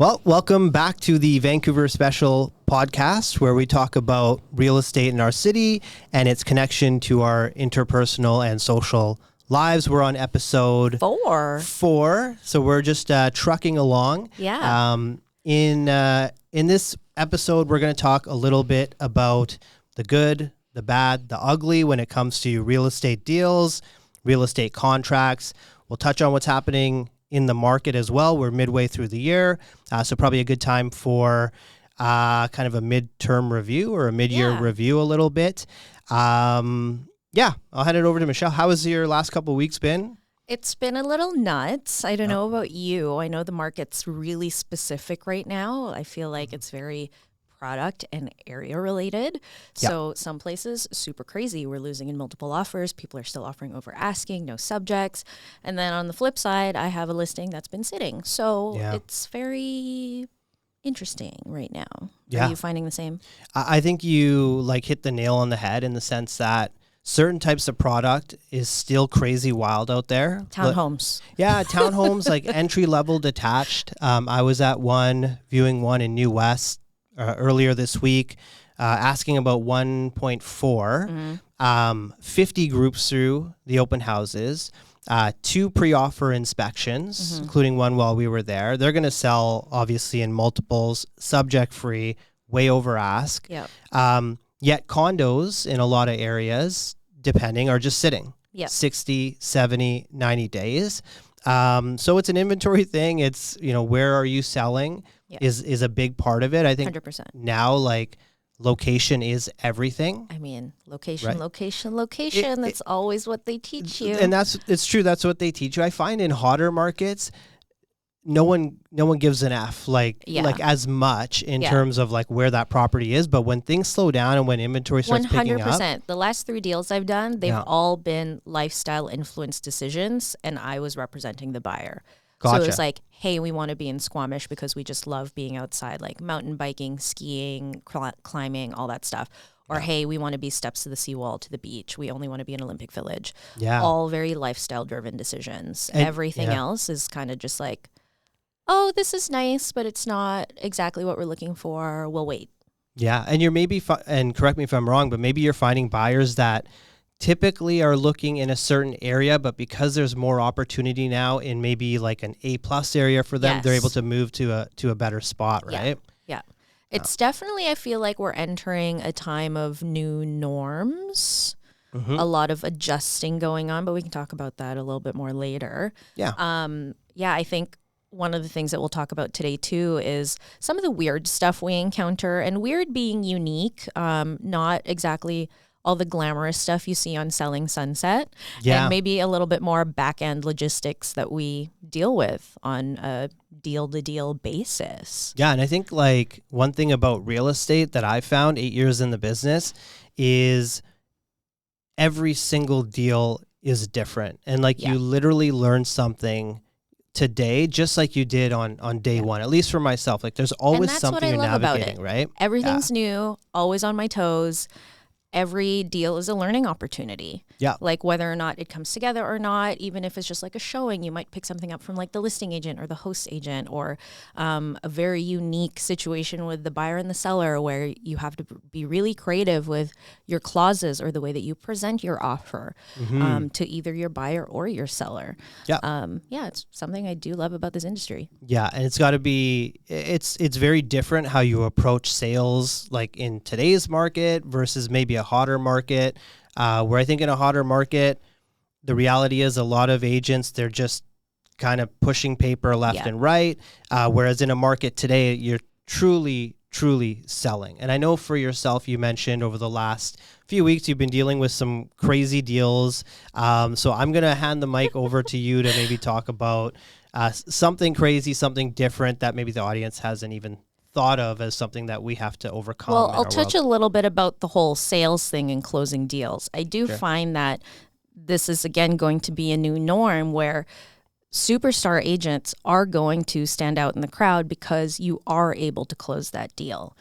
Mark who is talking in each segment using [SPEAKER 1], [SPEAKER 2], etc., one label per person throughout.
[SPEAKER 1] Well, welcome back to the Vancouver Special podcast, where we talk about real estate in our city and its connection to our interpersonal and social lives. We're on episode 4. So we're just trucking along.
[SPEAKER 2] Yeah.
[SPEAKER 1] In this episode, we're going to talk a little bit about the good, the bad, the ugly when it comes to real estate deals, real estate contracts. We'll touch on what's happening in the market as well. We're midway through the year, so probably a good time for kind of a midterm review or a mid-year review a little bit. I'll hand it over to Michelle. How has your last couple of weeks been?
[SPEAKER 2] It's been a little nuts. I don't know about you. I know the market's really specific right now. I feel like it's very product and area related. So some places super crazy. We're losing in multiple offers. People are still offering over asking, no subjects. And then on the flip side, I have a listing that's been sitting. So it's very interesting right now. Are you finding the same?
[SPEAKER 1] I think you hit the nail on the head in the sense that certain types of product is still crazy wild out there.
[SPEAKER 2] Townhomes.
[SPEAKER 1] Townhomes, like entry-level detached. I was at viewing one in New West earlier this week, asking about 1.4, 50 groups through the open houses, 2 pre-offer inspections, including one while we were there. They're going to sell, obviously, in multiples, subject-free, way over ask. Yet condos in a lot of areas, depending, are just sitting 60, 70, 90 days. So it's an inventory thing. It's, where are you selling is a big part of it. I think
[SPEAKER 2] 100%.
[SPEAKER 1] Now, location is everything.
[SPEAKER 2] I mean, location.
[SPEAKER 1] Right?
[SPEAKER 2] That's always what they teach you.
[SPEAKER 1] And it's true. That's what they teach you. I find in hotter markets, no one gives an F as much in terms of where that property is. But when things slow down and when inventory starts picking up,
[SPEAKER 2] 100%. The last 3 deals I've done, they've all been lifestyle influenced decisions, and I was representing the buyer.
[SPEAKER 1] Gotcha.
[SPEAKER 2] So it was like, hey, we want to be in Squamish because we just love being outside, like mountain biking, skiing, climbing, all that stuff. Or, hey, we want to be steps to the seawall, to the beach. We only want to be in Olympic Village. Yeah. All very lifestyle-driven decisions. And everything else is kind of just like, oh, this is nice, but it's not exactly what we're looking for. We'll wait.
[SPEAKER 1] Yeah, and you're maybe, and correct me if I'm wrong, but maybe you're finding buyers that typically are looking in a certain area, but because there's more opportunity now in maybe an A+ area for them, they're able to move to a better spot, right?
[SPEAKER 2] Yeah. It's definitely, I feel like we're entering a time of new norms. A lot of adjusting going on, but we can talk about that a little bit more later. I think one of the things that we'll talk about today too is some of the weird stuff we encounter, and weird being unique, not exactly all the glamorous stuff you see on Selling Sunset, and maybe a little bit more back-end logistics that we deal with on a deal-to-deal basis.
[SPEAKER 1] Yeah, and I think one thing about real estate that I found 8 years in the business is every single deal is different. And you literally learn something today, just like you did on day one, at least for myself. There's always something you're navigating, right?
[SPEAKER 2] Everything's new, always on my toes. Every deal is a learning opportunity. Yeah. Whether or not it comes together or not, even if it's just a showing, you might pick something up from the listing agent or the host agent, or a very unique situation with the buyer and the seller where you have to be really creative with your clauses or the way that you present your offer to either your buyer or your seller. Yeah. It's something I do love about this industry.
[SPEAKER 1] Yeah. And it's got to be, it's very different how you approach sales in today's market versus maybe a hotter market, where I think in a hotter market, the reality is a lot of agents, they're just kind of pushing paper left and right. Whereas in a market today, you're truly selling. And I know for yourself, you mentioned over the last few weeks, you've been dealing with some crazy deals. So I'm going to hand the mic over to you to maybe talk about something crazy, something different that maybe the audience hasn't even thought of as something that we have to overcome.
[SPEAKER 2] Well, I'll touch a little bit about the whole sales thing and closing deals. I do find that this is, again, going to be a new norm where superstar agents are going to stand out in the crowd because you are able to close that deal.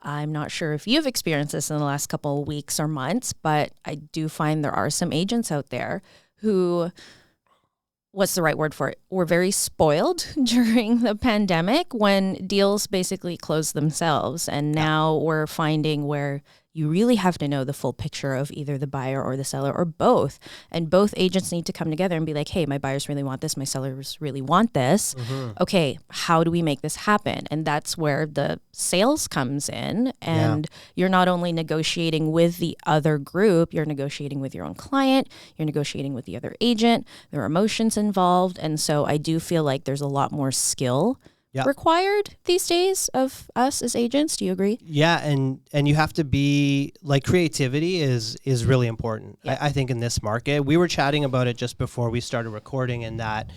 [SPEAKER 2] I'm not sure if you've experienced this in the last couple of weeks or months, but I do find there are some agents out there who what's the right word for it? We're very spoiled during the pandemic when deals basically closed themselves. And now we're finding where you really have to know the full picture of either the buyer or the seller or both. And both agents need to come together and be like, hey, my buyers really want this. My sellers really want this. Okay, how do we make this happen? And that's where the sales comes in. And you're not only negotiating with the other group, you're negotiating with your own client, you're negotiating with the other agent. There are emotions involved. And so I do feel like there's a lot more skill required these days of us as agents. Do you agree?
[SPEAKER 1] Yeah, and you have to be like, creativity is really important. I think in this market, we were chatting about it just before we started recording, and that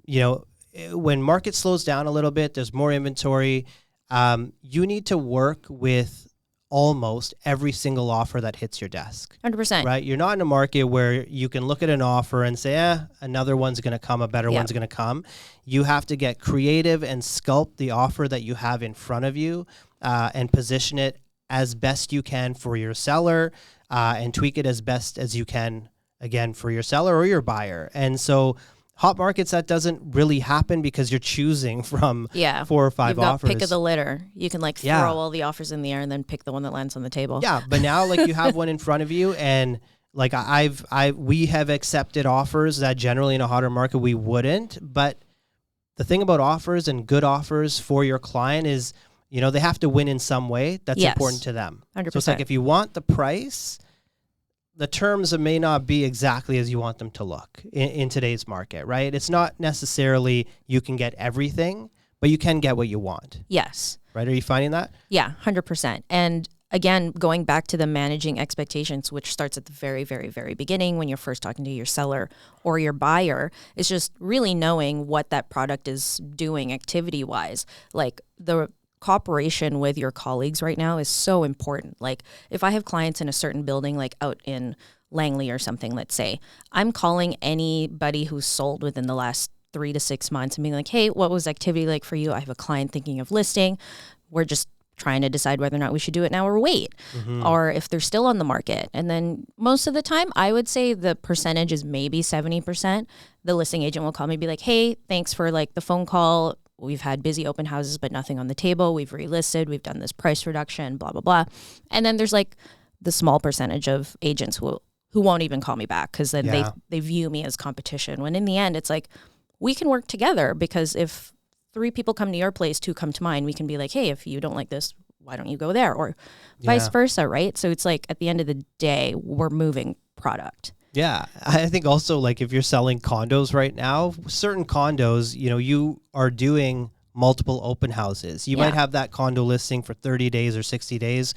[SPEAKER 1] you know, when market slows down a little bit, there's more inventory. You need to work with almost every single offer that hits your desk.
[SPEAKER 2] 100%.
[SPEAKER 1] Right? You're not in a market where you can look at an offer and say, another one's going to come, a better one's going to come. You have to get creative and sculpt the offer that you have in front of you and position it as best you can for your seller and tweak it as best as you can, again, for your seller or your buyer. And so hot markets, that doesn't really happen because you're choosing from 4 or 5
[SPEAKER 2] You've got
[SPEAKER 1] offers.
[SPEAKER 2] Pick of the litter. You can like throw all the offers in the air and then pick the one that lands on the table.
[SPEAKER 1] Yeah, but now like you have one in front of you, and like we have accepted offers that generally in a hotter market we wouldn't. But the thing about offers and good offers for your client is, you know, they have to win in some way. That's important to them.
[SPEAKER 2] 100%.
[SPEAKER 1] So it's like, if you want the price, the terms may not be exactly as you want them to look in today's market, right? It's not necessarily you can get everything, but you can get what you want.
[SPEAKER 2] Yes.
[SPEAKER 1] Right? Are you finding that?
[SPEAKER 2] Yeah, 100%. And again, going back to the managing expectations, which starts at the very, very, very beginning when you're first talking to your seller or your buyer, is just really knowing what that product is doing activity-wise. Like the cooperation with your colleagues right now is so important. Like if I have clients in a certain building, like out in Langley or something, let's say, I'm calling anybody who's sold within the last 3 to 6 months and being like, hey, what was activity like for you? I have a client thinking of listing. We're just trying to decide whether or not we should do it now or wait, or if they're still on the market. And then most of the time, I would say the percentage is maybe 70%. The listing agent will call me and be like, hey, thanks for like the phone call. We've had busy open houses, but nothing on the table. We've relisted. We've done this price reduction, blah, blah, blah. And then there's like the small percentage of agents who won't even call me back because then they view me as competition. When in the end, it's like, we can work together, because if 3 people come to your place, 2 come to mine, we can be like, hey, if you don't like this, why don't you go there? Or vice versa, right? So it's like, at the end of the day, we're moving product.
[SPEAKER 1] Yeah. I think also, like, if you're selling condos right now, certain condos, you know, you are doing multiple open houses. You might have that condo listing for 30 days or 60 days.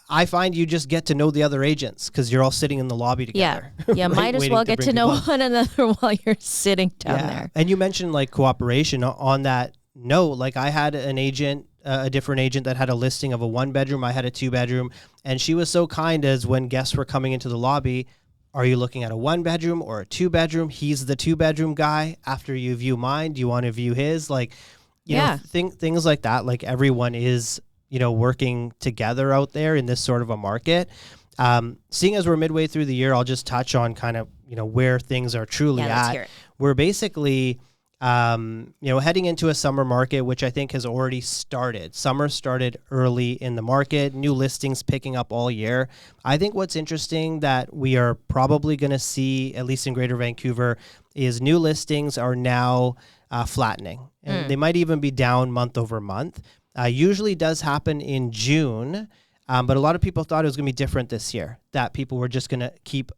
[SPEAKER 1] I find you just get to know the other agents because you're all sitting in the lobby together.
[SPEAKER 2] Yeah, might as well get to know one another while you're sitting down there.
[SPEAKER 1] And you mentioned like cooperation. On that note, like I had an agent, a different agent that had a listing of a 1-bedroom. I had a 2-bedroom, and she was so kind as when guests were coming into the lobby, are you looking at a 1-bedroom or a 2-bedroom? He's the 2-bedroom guy. After you view mine, do you want to view his? Like, you know, things like that. Like everyone is, you know, working together out there in this sort of a market. Seeing as we're midway through the year, I'll just touch on kind of, you know, where things are truly at.
[SPEAKER 2] Let's hear it.
[SPEAKER 1] We're basically, you know, heading into a summer market, which I think has already started. Summer started early in the market, new listings picking up all year. I think what's interesting that we are probably going to see, at least in Greater Vancouver, is new listings are now flattening. And they might even be down month over month. Usually does happen in June, but a lot of people thought it was going to be different this year, that people were just going to keep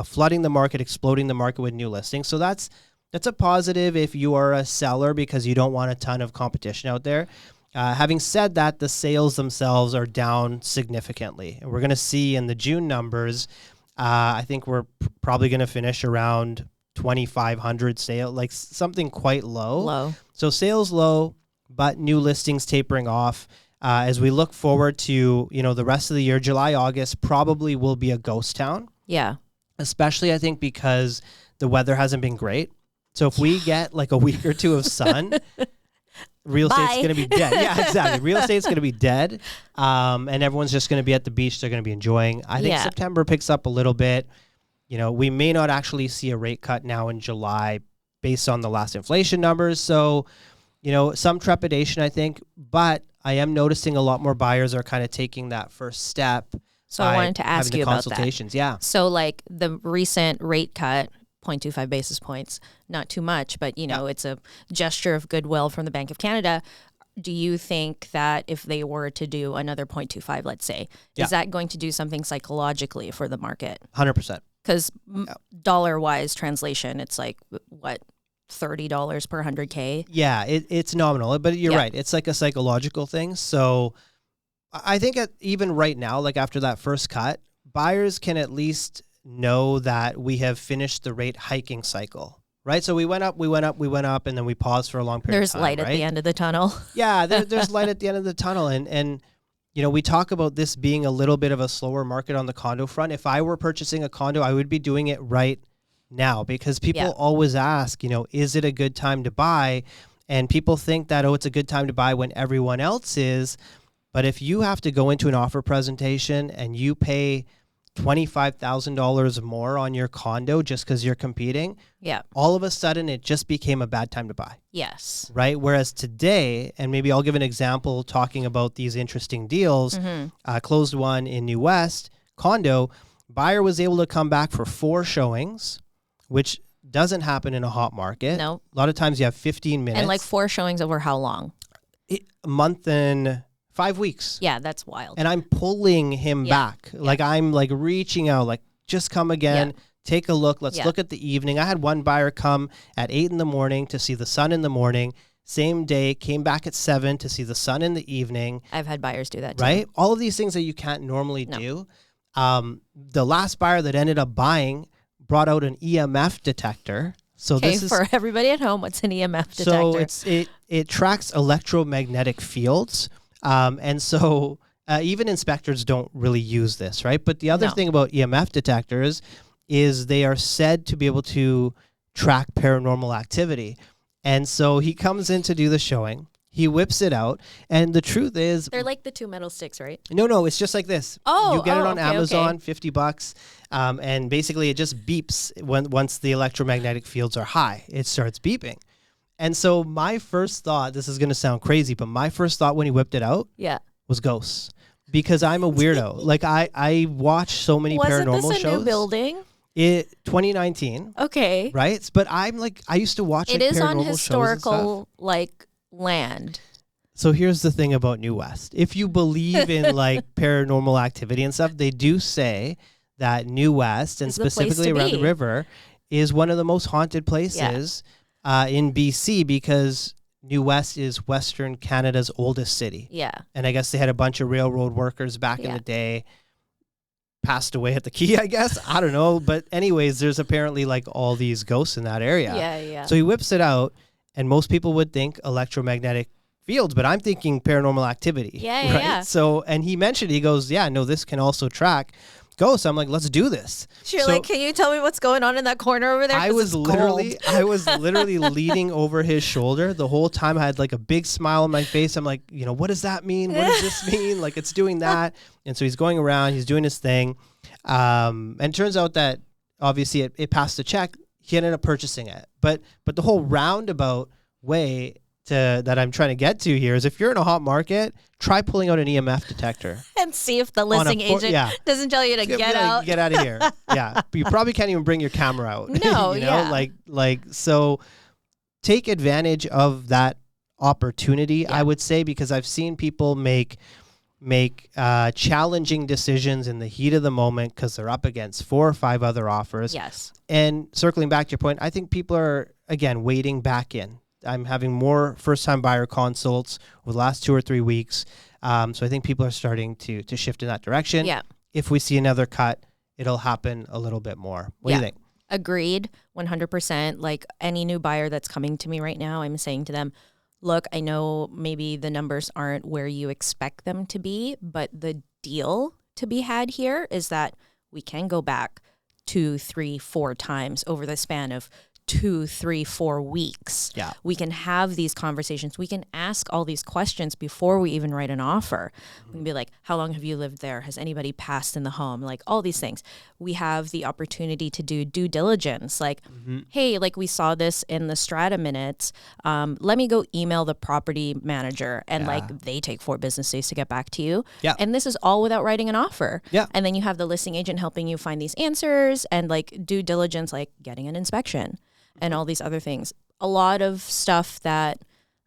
[SPEAKER 1] flooding the market, exploding the market with new listings. So that's a positive if you are a seller, because you don't want a ton of competition out there. Having said that, the sales themselves are down significantly. And we're going to see in the June numbers, I think we're probably going to finish around 2,500 sales, like something quite low. So sales low, but new listings tapering off. As we look forward to, you know, the rest of the year, July, August probably will be a ghost town.
[SPEAKER 2] Yeah.
[SPEAKER 1] Especially, I think, because the weather hasn't been great. So if we get like a week or 2 of sun, real estate's going to be dead. Yeah, exactly. Real estate's going to be dead. And everyone's just going to be at the beach. They're going to be enjoying. I think September picks up a little bit. we may not actually see a rate cut now in July based on the last inflation numbers. So, some trepidation, I think, but I am noticing a lot more buyers are kind of taking that first step.
[SPEAKER 2] So I wanted to ask you about that.
[SPEAKER 1] Yeah.
[SPEAKER 2] So like the recent rate cut, 0.25 basis points, not too much, but it's a gesture of goodwill from the Bank of Canada. Do you think that if they were to do another 0.25, let's say, is that going to do something psychologically for the market?
[SPEAKER 1] 100%.
[SPEAKER 2] Because dollar-wise translation, it's like, what, $30 per 100K?
[SPEAKER 1] Yeah, it's nominal, but you're right. It's like a psychological thing. So I think even right now, like after that first cut, buyers can at least know that we have finished the rate hiking cycle, right? So we went up, and then we paused for a long period of time.
[SPEAKER 2] There's light at the end of the tunnel.
[SPEAKER 1] Yeah, there's light at the end of the tunnel. And we talk about this being a little bit of a slower market on the condo front. If I were purchasing a condo, I would be doing it right now because people always ask, is it a good time to buy? And people think that, it's a good time to buy when everyone else is. But if you have to go into an offer presentation and you pay $25,000 more on your condo just because you're competing, all of a sudden it just became a bad time to buy.
[SPEAKER 2] Yes.
[SPEAKER 1] Right? Whereas today, and maybe I'll give an example talking about these interesting deals, closed one in New West, condo, buyer was able to come back for 4 showings, which doesn't happen in a hot market.
[SPEAKER 2] No.
[SPEAKER 1] A lot of times you have 15 minutes.
[SPEAKER 2] And like 4 showings over how long?
[SPEAKER 1] A month and 5 weeks.
[SPEAKER 2] Yeah, that's wild.
[SPEAKER 1] And I'm pulling him back. Like I'm like reaching out, like just come again, take a look. Let's look at the evening. I had one buyer come at 8 a.m. to see the sun in the morning. Same day, came back at 7 to see the sun in the evening.
[SPEAKER 2] I've had buyers do that too.
[SPEAKER 1] Right? All of these things that you can't normally do. The last buyer that ended up buying brought out an EMF detector. So this is
[SPEAKER 2] for everybody at home, what's an EMF detector?
[SPEAKER 1] So it tracks electromagnetic fields. And so even inspectors don't really use this, right? But the other thing about EMF detectors is they are said to be able to track paranormal activity. And so he comes in to do the showing. He whips it out. And the truth is...
[SPEAKER 2] They're like the 2 metal sticks, right?
[SPEAKER 1] No, it's just like this.
[SPEAKER 2] Oh,
[SPEAKER 1] you get it on Amazon, $50. And basically it just beeps once the electromagnetic fields are high. It starts beeping. And so my first thought, this is going to sound crazy, but my first thought when he whipped it out was ghosts. Because I'm a weirdo. Like I watch so many paranormal shows.
[SPEAKER 2] Wasn't this a new building?
[SPEAKER 1] 2019.
[SPEAKER 2] Okay.
[SPEAKER 1] Right? But I'm like, I used to watch
[SPEAKER 2] it
[SPEAKER 1] like,
[SPEAKER 2] is
[SPEAKER 1] paranormal
[SPEAKER 2] on historical like land.
[SPEAKER 1] So here's the thing about New West. If you believe in like paranormal activity and stuff, they do say that New West and specifically around the river is one of the most haunted places in BC because New West is Western Canada's oldest city.
[SPEAKER 2] Yeah.
[SPEAKER 1] And I guess they had a bunch of railroad workers back in the day, passed away at the key, I guess. I don't know. But anyways, there's apparently like all these ghosts in that area.
[SPEAKER 2] Yeah.
[SPEAKER 1] So he whips it out and most people would think electromagnetic fields, but I'm thinking paranormal activity.
[SPEAKER 2] Yeah.
[SPEAKER 1] So, and he mentioned, he goes, this can also track ghosts. I'm like, let's do this.
[SPEAKER 2] You're like, can you tell me what's going on in that corner over there?
[SPEAKER 1] I was literally leaning over his shoulder the whole time. I had like a big smile on my face. I'm like, what does that mean? What does this mean? Like it's doing that. And so he's going around, he's doing his thing. And it turns out that obviously it passed the check. He ended up purchasing it. But the whole roundabout way that I'm trying to get to here is if you're in a hot market, try pulling out an EMF detector.
[SPEAKER 2] And see if the listing agent doesn't tell you to get out.
[SPEAKER 1] Get out of here. Yeah. But you probably can't even bring your camera out.
[SPEAKER 2] No,
[SPEAKER 1] so take advantage of that opportunity, I would say, because I've seen people make challenging decisions in the heat of the moment because they're up against 4 or 5 other offers.
[SPEAKER 2] Yes.
[SPEAKER 1] And circling back to your point, I think people are, again, wading back in. I'm having more first-time buyer consults over the last 2 or 3 weeks. So I think people are starting to shift in that direction.
[SPEAKER 2] Yeah.
[SPEAKER 1] If we see another cut, it'll happen a little bit more. What do you think?
[SPEAKER 2] Agreed, 100%. Like any new buyer that's coming to me right now, I'm saying to them, look, I know maybe the numbers aren't where you expect them to be, but the deal to be had here is that we can go back 2, 3, 4 times over the span of 2, 3, 4 weeks.
[SPEAKER 1] Yeah.
[SPEAKER 2] We can have these conversations. We can ask all these questions before we even write an offer. We can be like, how long have you lived there? Has anybody passed in the home? Like all these things. We have the opportunity to do due diligence. Like, hey, like we saw this in the strata minutes. Let me go email the property manager and like they take 4 business days to get back to you.
[SPEAKER 1] Yeah.
[SPEAKER 2] And this is all without writing an offer.
[SPEAKER 1] Yeah.
[SPEAKER 2] And then you have the listing agent helping you find these answers and like due diligence, like getting an inspection and all these other things. A lot of stuff that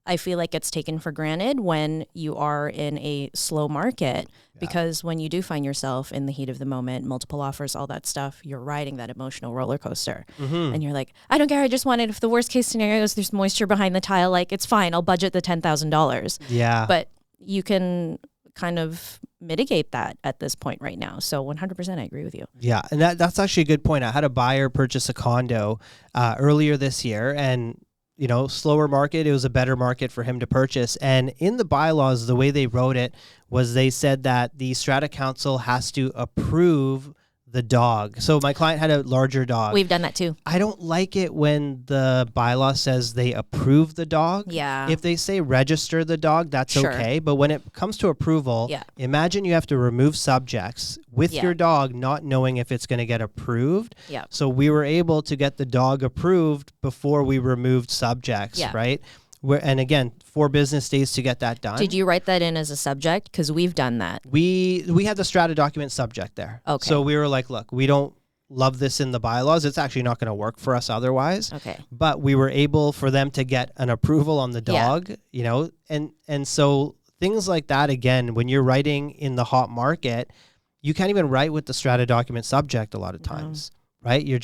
[SPEAKER 2] I feel like gets taken for granted when you are in a slow market, because when you do find yourself in the heat of the moment, multiple offers, all that stuff, you're riding that emotional roller coaster. And you're like, I don't care. I just wanted, if the worst case scenario is there's moisture behind the tile, like it's fine. I'll budget the $10,000.
[SPEAKER 1] Yeah.
[SPEAKER 2] But you can kind of mitigate that at this point right now. So 100% I agree with you.
[SPEAKER 1] Yeah. And that's actually a good point. I had a buyer purchase a condo earlier this year, and you know, slower market, it was a better market for him to purchase. And in the bylaws, the way they wrote it was they said that the strata council has to approve the dog. So my client had a larger dog.
[SPEAKER 2] We've done that too.
[SPEAKER 1] I don't like it when the bylaw says they approve the dog.
[SPEAKER 2] Yeah.
[SPEAKER 1] If they say register the dog, that's okay. But when it comes to approval, imagine you have to remove subjects with your dog, not knowing if it's going to get approved.
[SPEAKER 2] Yeah.
[SPEAKER 1] So we were able to get the dog approved before we removed subjects, right? And again, 4 business days to get that done.
[SPEAKER 2] Did you write that in as a subject? Because we've done that.
[SPEAKER 1] We had the strata document subject there.
[SPEAKER 2] Okay.
[SPEAKER 1] So we were like, look, we don't love this in the bylaws. It's actually not going to work for us otherwise.
[SPEAKER 2] Okay.
[SPEAKER 1] But we were able for them to get an approval on the dog, you know, and so things like that, again, when you're writing in the hot market, you can't even write with the strata document subject a lot of times, right? You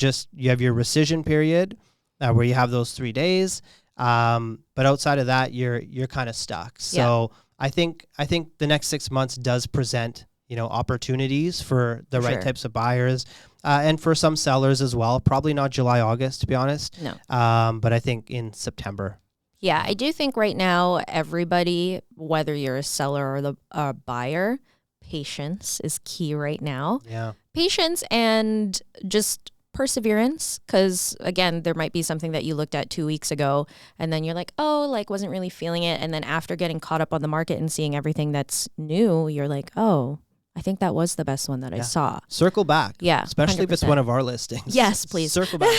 [SPEAKER 1] have your rescission period where you have those 3 days. But outside of that, you're kind of stuck. So I think the next 6 months does present, you know, opportunities for the right types of buyers, and for some sellers as well. Probably not July, August, to be honest.
[SPEAKER 2] No.
[SPEAKER 1] But I think in September.
[SPEAKER 2] Yeah, I do think right now, everybody, whether you're a seller or the buyer, patience is key right now.
[SPEAKER 1] Yeah.
[SPEAKER 2] Patience and just perseverance, because again, there might be something that you looked at 2 weeks ago and then you're like, oh, like wasn't really feeling it. And then after getting caught up on the market and seeing everything that's new, you're like, oh, I think that was the best one that I saw.
[SPEAKER 1] Circle back.
[SPEAKER 2] Yeah.
[SPEAKER 1] Especially 100%. If it's one of our listings.
[SPEAKER 2] Yes, please.
[SPEAKER 1] Circle back.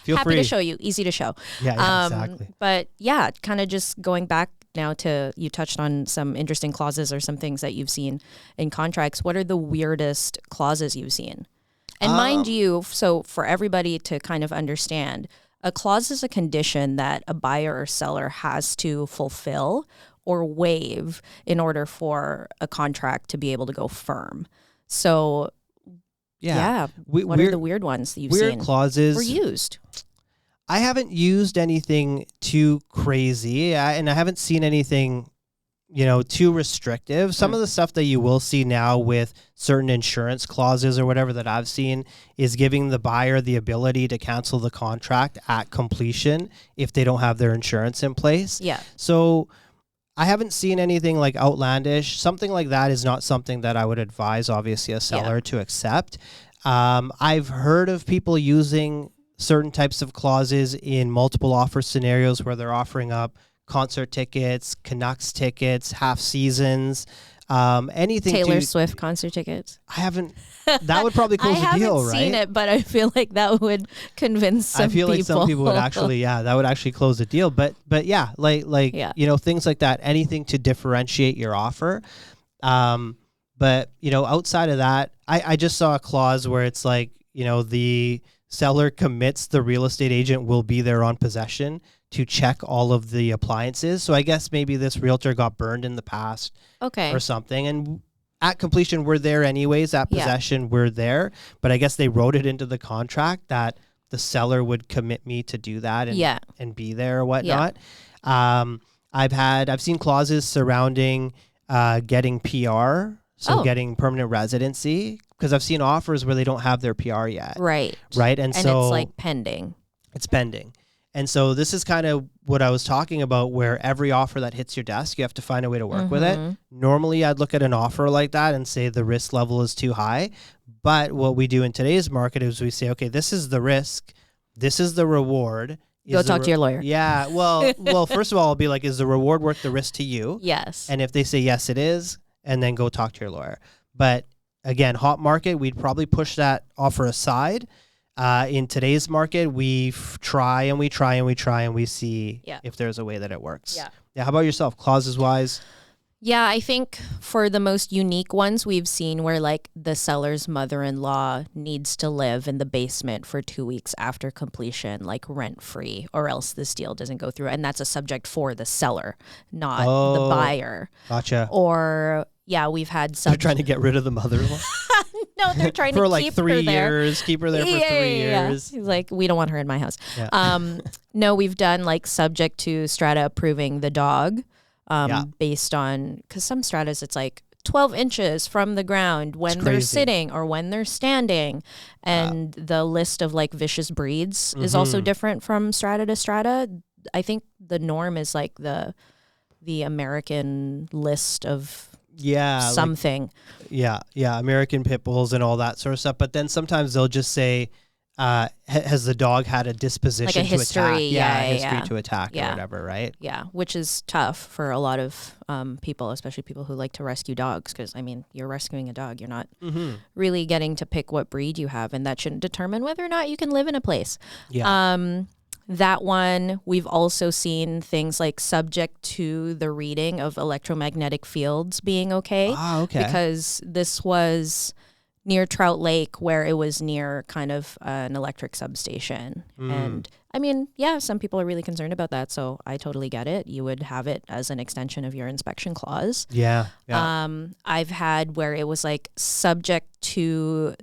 [SPEAKER 1] Feel
[SPEAKER 2] Happy
[SPEAKER 1] free
[SPEAKER 2] to show you. Easy to show.
[SPEAKER 1] Yeah, exactly.
[SPEAKER 2] But yeah, kind of just going back now to, you touched on some interesting clauses or some things that you've seen in contracts. What are the weirdest clauses you've seen? And mind you, so for everybody to kind of understand, a clause is a condition that a buyer or seller has to fulfill or waive in order for a contract to be able to go firm. So, what are the weird ones that you've seen?
[SPEAKER 1] Weird clauses.
[SPEAKER 2] Or used?
[SPEAKER 1] I haven't used anything too crazy, and I haven't seen anything, you know, too restrictive. Some of the stuff that you will see now with certain insurance clauses or whatever that I've seen is giving the buyer the ability to cancel the contract at completion if they don't have their insurance in place.
[SPEAKER 2] Yeah.
[SPEAKER 1] So I haven't seen anything like outlandish. Something like that is not something that I would advise, obviously, a seller to accept. I've heard of people using certain types of clauses in multiple offer scenarios where they're offering up concert tickets, Canucks tickets, half seasons, anything.
[SPEAKER 2] Taylor Swift concert tickets.
[SPEAKER 1] I haven't. That would probably close the deal, right? I haven't
[SPEAKER 2] seen it, but I feel like that would convince some people.
[SPEAKER 1] I feel like some people would actually, that would actually close the deal. But yeah, you know, things like that, anything to differentiate your offer. But, you know, outside of that, I just saw a clause where it's like, you know, the seller commits the real estate agent will be there on possession to check all of the appliances. So I guess maybe this realtor got burned in the past or something. And at completion, we're there anyways. At possession, we're there. But I guess they wrote it into the contract that the seller would commit me to do that and be there or whatnot. I've seen clauses surrounding getting PR, getting permanent residency, because I've seen offers where they don't have their PR yet.
[SPEAKER 2] Right.
[SPEAKER 1] And so
[SPEAKER 2] it's like pending.
[SPEAKER 1] It's pending. And so this is kind of what I was talking about, where every offer that hits your desk, you have to find a way to work with it. Normally, I'd look at an offer like that and say the risk level is too high. But what we do in today's market is we say, okay, this is the risk. this is the reward.
[SPEAKER 2] Go talk to your lawyer.
[SPEAKER 1] Yeah. Well, first of all, I'll be like, is the reward worth the risk to you?
[SPEAKER 2] Yes.
[SPEAKER 1] And if they say yes, it is, and then go talk to your lawyer. But again, hot market, we'd probably push that offer aside. In today's market, we try and we see if there's a way that it works.
[SPEAKER 2] Yeah.
[SPEAKER 1] Yeah. How about yourself? Clauses wise?
[SPEAKER 2] Yeah, I think for the most unique ones, we've seen where like the seller's mother-in-law needs to live in the basement for 2 weeks after completion, like rent-free, or else this deal doesn't go through. And that's a subject for the seller, not the buyer.
[SPEAKER 1] Gotcha.
[SPEAKER 2] Or yeah, we've had
[SPEAKER 1] They're trying to get rid of the mother-in-law.
[SPEAKER 2] No, they're trying
[SPEAKER 1] for
[SPEAKER 2] to
[SPEAKER 1] like
[SPEAKER 2] keep
[SPEAKER 1] 3
[SPEAKER 2] her there.
[SPEAKER 1] years. Keep her there for 3 years.
[SPEAKER 2] He's like, we don't want her in my house.
[SPEAKER 1] Yeah.
[SPEAKER 2] No, we've done like subject to strata approving the dog. Based on, because some stratas it's like 12 inches from the ground when they're sitting or when they're standing, and the list of like vicious breeds is also different from strata to strata. I think the norm is like the American list of something.
[SPEAKER 1] Like, American pit bulls and all that sort of stuff. But then sometimes they'll just say, has the dog had a disposition
[SPEAKER 2] like a history,
[SPEAKER 1] to attack? History to attack or whatever, right?
[SPEAKER 2] Yeah, which is tough for a lot of people, especially people who like to rescue dogs, because, I mean, you're rescuing a dog. You're not really getting to pick what breed you have, and that shouldn't determine whether or not you can live in a place.
[SPEAKER 1] Yeah.
[SPEAKER 2] That one, we've also seen things like subject to the reading of electromagnetic fields being okay.
[SPEAKER 1] Okay.
[SPEAKER 2] Because this was near Trout Lake, where it was near kind of an electric substation. And I mean, yeah, some people are really concerned about that, so I totally get it. You would have it as an extension of your inspection clause.
[SPEAKER 1] Yeah.
[SPEAKER 2] I've had where it was like subject to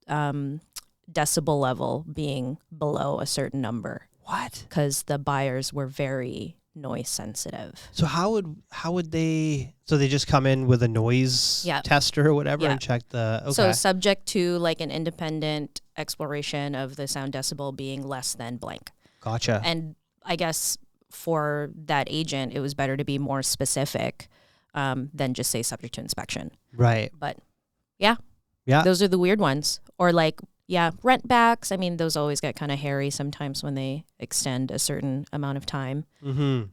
[SPEAKER 2] decibel level being below a certain number.
[SPEAKER 1] What?
[SPEAKER 2] Because the buyers were very noise sensitive.
[SPEAKER 1] So how would they? So they just come in with a noise tester or whatever and check the. Okay.
[SPEAKER 2] So subject to like an independent exploration of the sound decibel being less than blank.
[SPEAKER 1] Gotcha.
[SPEAKER 2] And I guess for that agent, it was better to be more specific than just say subject to inspection.
[SPEAKER 1] Right.
[SPEAKER 2] But yeah, those are the weird ones. Or like. Yeah, rent backs. I mean, those always get kind of hairy sometimes when they extend a certain amount of time.
[SPEAKER 1] I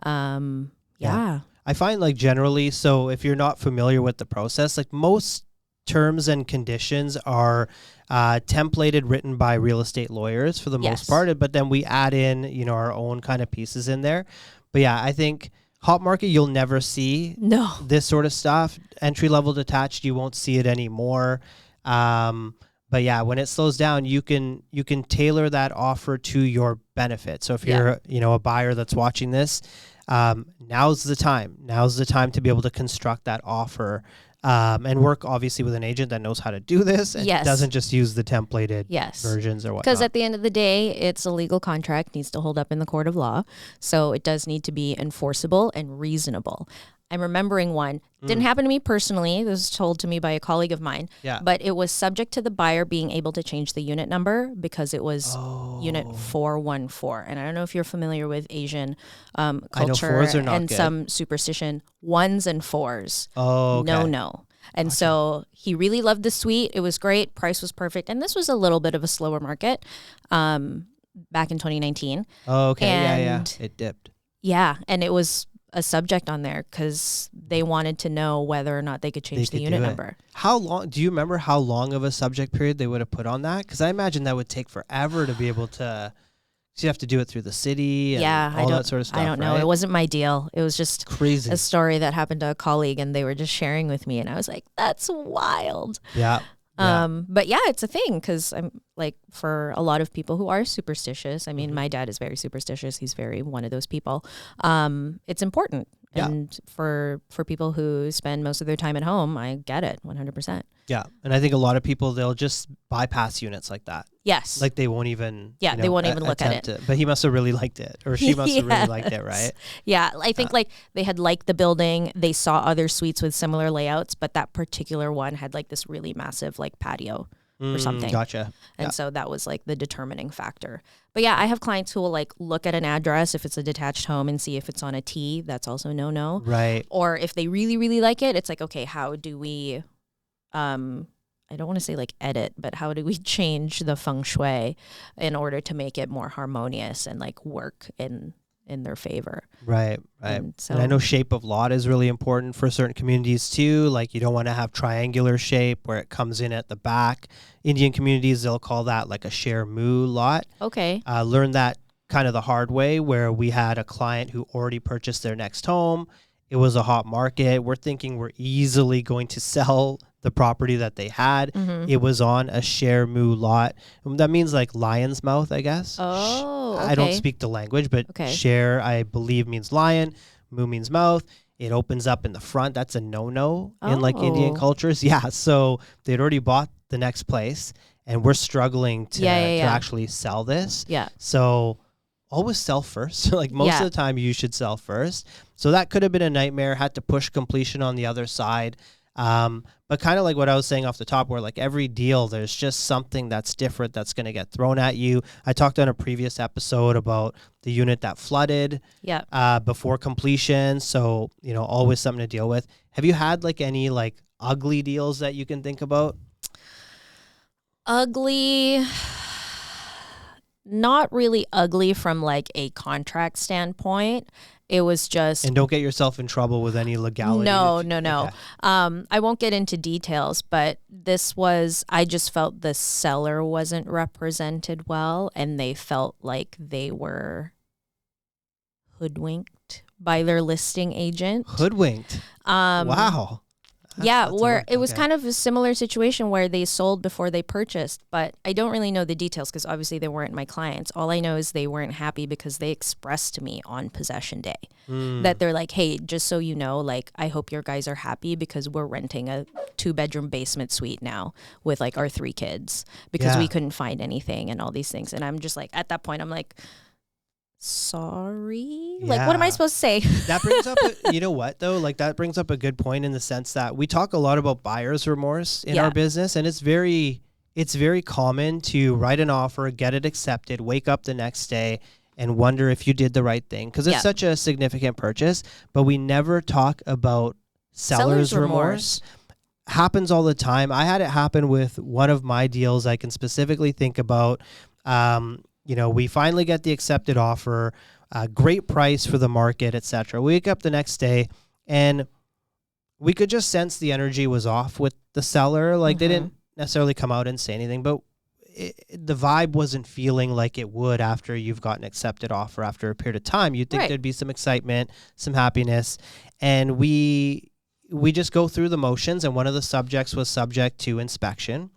[SPEAKER 1] find like generally, so if you're not familiar with the process, like most terms and conditions are templated, written by real estate lawyers for the most part, but then we add in, our own kind of pieces in there. But yeah, I think hot market, you'll never see this sort of stuff. Entry level detached, you won't see it anymore. But yeah, when it slows down, you can tailor that offer to your benefit. So if you're a buyer that's watching this, now's the time. Now's the time to be able to construct that offer and work obviously with an agent that knows how to do this and doesn't just use the templated versions or whatnot.
[SPEAKER 2] Because at the end of the day, it's a legal contract, needs to hold up in the court of law. So it does need to be enforceable and reasonable. I'm remembering one. Didn't happen to me personally. This was told to me by a colleague of mine. Yeah. But it was subject to the buyer being able to change the unit number because it was unit 414. And I don't know if you're familiar with Asian culture and some superstition. 1s and 4s.
[SPEAKER 1] Oh, okay.
[SPEAKER 2] No. And so he really loved the suite. It was great. Price was perfect. And this was a little bit of a slower market back in 2019.
[SPEAKER 1] Oh, okay. And it dipped.
[SPEAKER 2] Yeah. And it was a subject on there because they wanted to know whether or not they could change the unit number.
[SPEAKER 1] How long? Do you remember how long of a subject period they would have put on that? Because I imagine that would take forever to be able to. So you have to do it through the city and all that sort of stuff.
[SPEAKER 2] I don't know. It wasn't my deal. It was just
[SPEAKER 1] crazy.
[SPEAKER 2] A story that happened to a colleague, and they were just sharing with me, and I was like, "That's wild."
[SPEAKER 1] Yeah.
[SPEAKER 2] But yeah, it's a thing because I'm like, for a lot of people who are superstitious, I mean, my dad is very superstitious. He's very one of those people. It's important. Yeah. And for people who spend most of their time at home, I get it 100%.
[SPEAKER 1] Yeah. And I think a lot of people, they'll just bypass units like that.
[SPEAKER 2] Yes.
[SPEAKER 1] Like they won't even,
[SPEAKER 2] they won't even look at it.
[SPEAKER 1] But he must have really liked it, or she must have really liked it, right?
[SPEAKER 2] Yeah. I think like they had liked the building. They saw other suites with similar layouts, but that particular one had like this really massive like patio or something.
[SPEAKER 1] Gotcha.
[SPEAKER 2] And so that was like the determining factor. But yeah, I have clients who will like look at an address if it's a detached home and see if it's on a T. That's also no.
[SPEAKER 1] Right.
[SPEAKER 2] Or if they really, really like it, it's like, okay, how do we, I don't want to say like edit, but how do we change the feng shui in order to make it more harmonious and like work in their favor.
[SPEAKER 1] Right. And I know shape of lot is really important for certain communities too. Like you don't want to have triangular shape where it comes in at the back. Indian communities, they'll call that like a share mu lot.
[SPEAKER 2] Okay.
[SPEAKER 1] Learned that kind of the hard way, where we had a client who already purchased their next home. It was a hot market. We're thinking we're easily going to sell the property that they had.
[SPEAKER 2] Mm-hmm.
[SPEAKER 1] It was on a share mu lot. That means like lion's mouth, I guess.
[SPEAKER 2] Oh, okay.
[SPEAKER 1] I don't speak the language, but share, I believe, means lion. Mu means mouth. It opens up in the front. That's a no-no in like Indian cultures. Yeah. So they'd already bought the next place, and we're struggling to actually sell this.
[SPEAKER 2] Yeah.
[SPEAKER 1] So always sell first. Like most of the time you should sell first. So that could have been a nightmare. Had to push completion on the other side. But kind of like what I was saying off the top, where like every deal, there's just something that's different that's going to get thrown at you. I talked on a previous episode about the unit that flooded before completion. So, you know, always something to deal with. Have you had like any like ugly deals that you can think about?
[SPEAKER 2] Ugly, not really ugly from like a contract standpoint. It was just...
[SPEAKER 1] And don't get yourself in trouble with any legality.
[SPEAKER 2] No.
[SPEAKER 1] Okay.
[SPEAKER 2] I won't get into details, but this was... I just felt the seller wasn't represented well, and they felt like they were hoodwinked by their listing agent.
[SPEAKER 1] Hoodwinked? Wow.
[SPEAKER 2] It was kind of a similar situation where they sold before they purchased, but I don't really know the details because obviously they weren't my clients. All I know is they weren't happy because they expressed to me on possession day that they're like, hey, just so you know, like, I hope your guys are happy because we're renting a 2-bedroom basement suite now with like our 3 kids because we couldn't find anything and all these things. And I'm just like, at that point, I'm like, sorry, like what am I supposed to say?
[SPEAKER 1] That brings up you know what though, like that brings up a good point in the sense that we talk a lot about buyer's remorse in our business, and it's very common to write an offer, get it accepted, wake up the next day and wonder if you did the right thing because it's such a significant purchase, but we never talk about seller's remorse. Happens all the time. I had it happen with one of my deals I can specifically think about. You know, we finally get the accepted offer, great price for the market, etc. We wake up the next day and we could just sense the energy was off with the seller. Like they didn't necessarily come out and say anything, but the vibe wasn't feeling like it would after you've got an accepted offer after a period of time. You'd think there'd be some excitement, some happiness. And we just go through the motions, and one of the subjects was subject to inspection.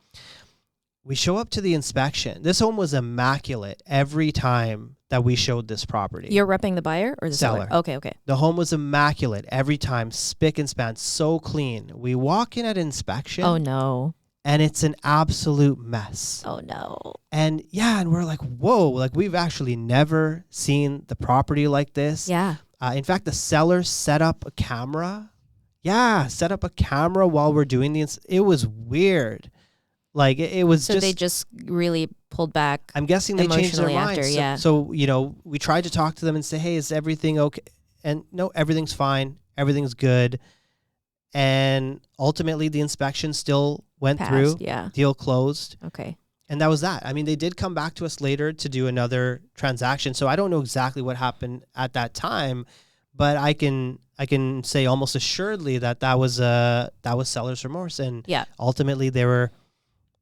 [SPEAKER 1] We show up to the inspection. This home was immaculate every time that we showed this property.
[SPEAKER 2] You're repping the buyer or the seller? Okay.
[SPEAKER 1] The home was immaculate every time, spick and span, so clean. We walk in at inspection.
[SPEAKER 2] Oh, no.
[SPEAKER 1] And it's an absolute mess.
[SPEAKER 2] Oh, no.
[SPEAKER 1] And and we're like, whoa, like we've actually never seen the property like this.
[SPEAKER 2] Yeah.
[SPEAKER 1] In fact, the seller set up a camera. Yeah, set up a camera while we're doing it was weird. Like it was
[SPEAKER 2] so they just really pulled back.
[SPEAKER 1] I'm guessing they changed their minds.
[SPEAKER 2] After,
[SPEAKER 1] so, you know, we tried to talk to them and say, hey, is everything okay? And no, everything's fine. Everything's good. And ultimately the inspection still went through.
[SPEAKER 2] Yeah.
[SPEAKER 1] Deal closed.
[SPEAKER 2] Okay.
[SPEAKER 1] And that was that. I mean, they did come back to us later to do another transaction. So I don't know exactly what happened at that time, but I can say almost assuredly that was seller's remorse. And ultimately they were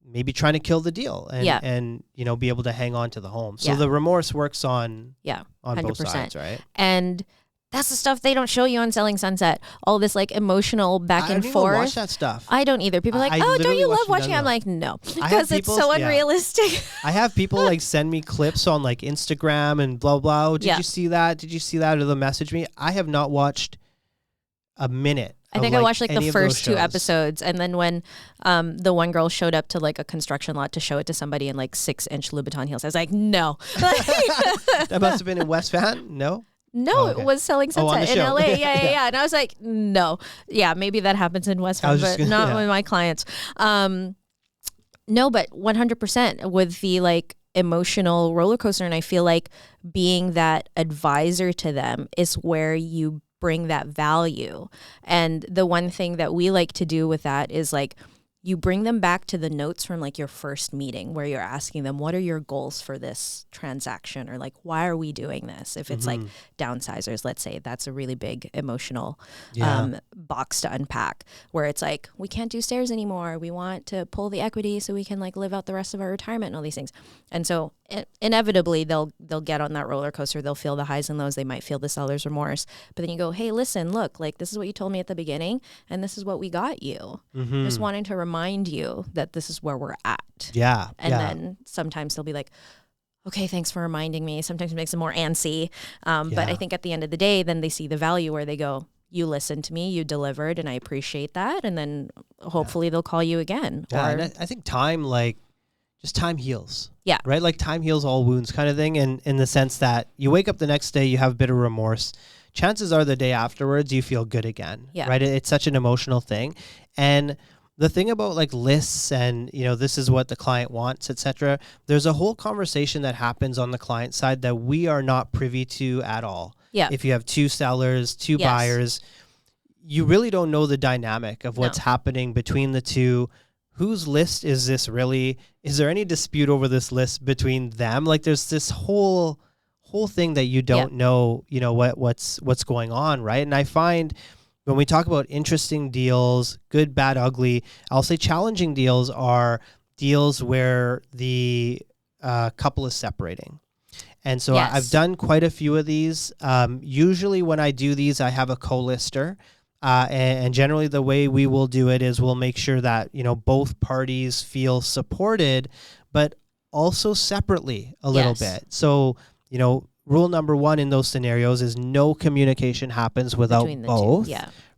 [SPEAKER 1] maybe trying to kill the deal and you know, be able to hang on to the home. So the remorse works on 100%. Both sides, right?
[SPEAKER 2] And that's the stuff they don't show you on Selling Sunset. All this like emotional back and forth.
[SPEAKER 1] I don't even watch that stuff.
[SPEAKER 2] I don't either. People are like, oh, don't you love watching? I'm like, no, because it's so unrealistic.
[SPEAKER 1] I have people like send me clips on like Instagram and blah, blah. Did you see that? Did you see that? Or they'll message me. I have not watched a minute.
[SPEAKER 2] I think I watched like the first 2 episodes, and then when the one girl showed up to like a construction lot to show it to somebody in like 6-inch Louboutin heels, I was like, no.
[SPEAKER 1] That must have been in West Van? No,
[SPEAKER 2] it was Selling Sunset in LA. Yeah. And I was like, no. Yeah, maybe that happens in West Van, but not with my clients. No, but 100% with the like emotional roller coaster, and I feel like being that advisor to them is where you bring that value. And the one thing that we like to do with that is like, you bring them back to the notes from like your first meeting where you're asking them, what are your goals for this transaction? Or like, why are we doing this? If it's like downsizers, let's say, that's a really big emotional box to unpack, where it's like, we can't do stairs anymore. We want to pull the equity so we can like live out the rest of our retirement and all these things. And so inevitably they'll get on that roller coaster. They'll feel the highs and lows. They might feel the seller's remorse. But then you go, hey, listen, look, like this is what you told me at the beginning, and this is what we got you. Just wanting to remind you that this is where we're at.
[SPEAKER 1] Yeah.
[SPEAKER 2] And then sometimes they'll be like, okay, thanks for reminding me. Sometimes it makes them more antsy. But I think at the end of the day, then they see the value where they go, you listened to me, you delivered, and I appreciate that. And then hopefully they'll call you again.
[SPEAKER 1] Yeah, and I think time, like, just time heals.
[SPEAKER 2] Yeah.
[SPEAKER 1] Right? Like time heals all wounds kind of thing. And in the sense that you wake up the next day, you have a bit of remorse. Chances are the day afterwards, you feel good again.
[SPEAKER 2] Yeah.
[SPEAKER 1] Right? It's such an emotional thing. And the thing about like lists and, you know, this is what the client wants, etc. There's a whole conversation that happens on the client side that we are not privy to at all.
[SPEAKER 2] Yeah.
[SPEAKER 1] If you have two sellers, two buyers, you really don't know the dynamic of what's happening between the two. Whose list is this really? Is there any dispute over this list between them? Like there's this whole thing that you don't know, you know, what's going on, right? And I find when we talk about interesting deals, good, bad, ugly, I'll say challenging deals are deals where the couple is separating. And so I've done quite a few of these. Usually when I do these, I have a co-lister. And generally the way we will do it is we'll make sure that, you know, both parties feel supported, but also separately a little bit. So, you know, rule number one in those scenarios is no communication happens without both,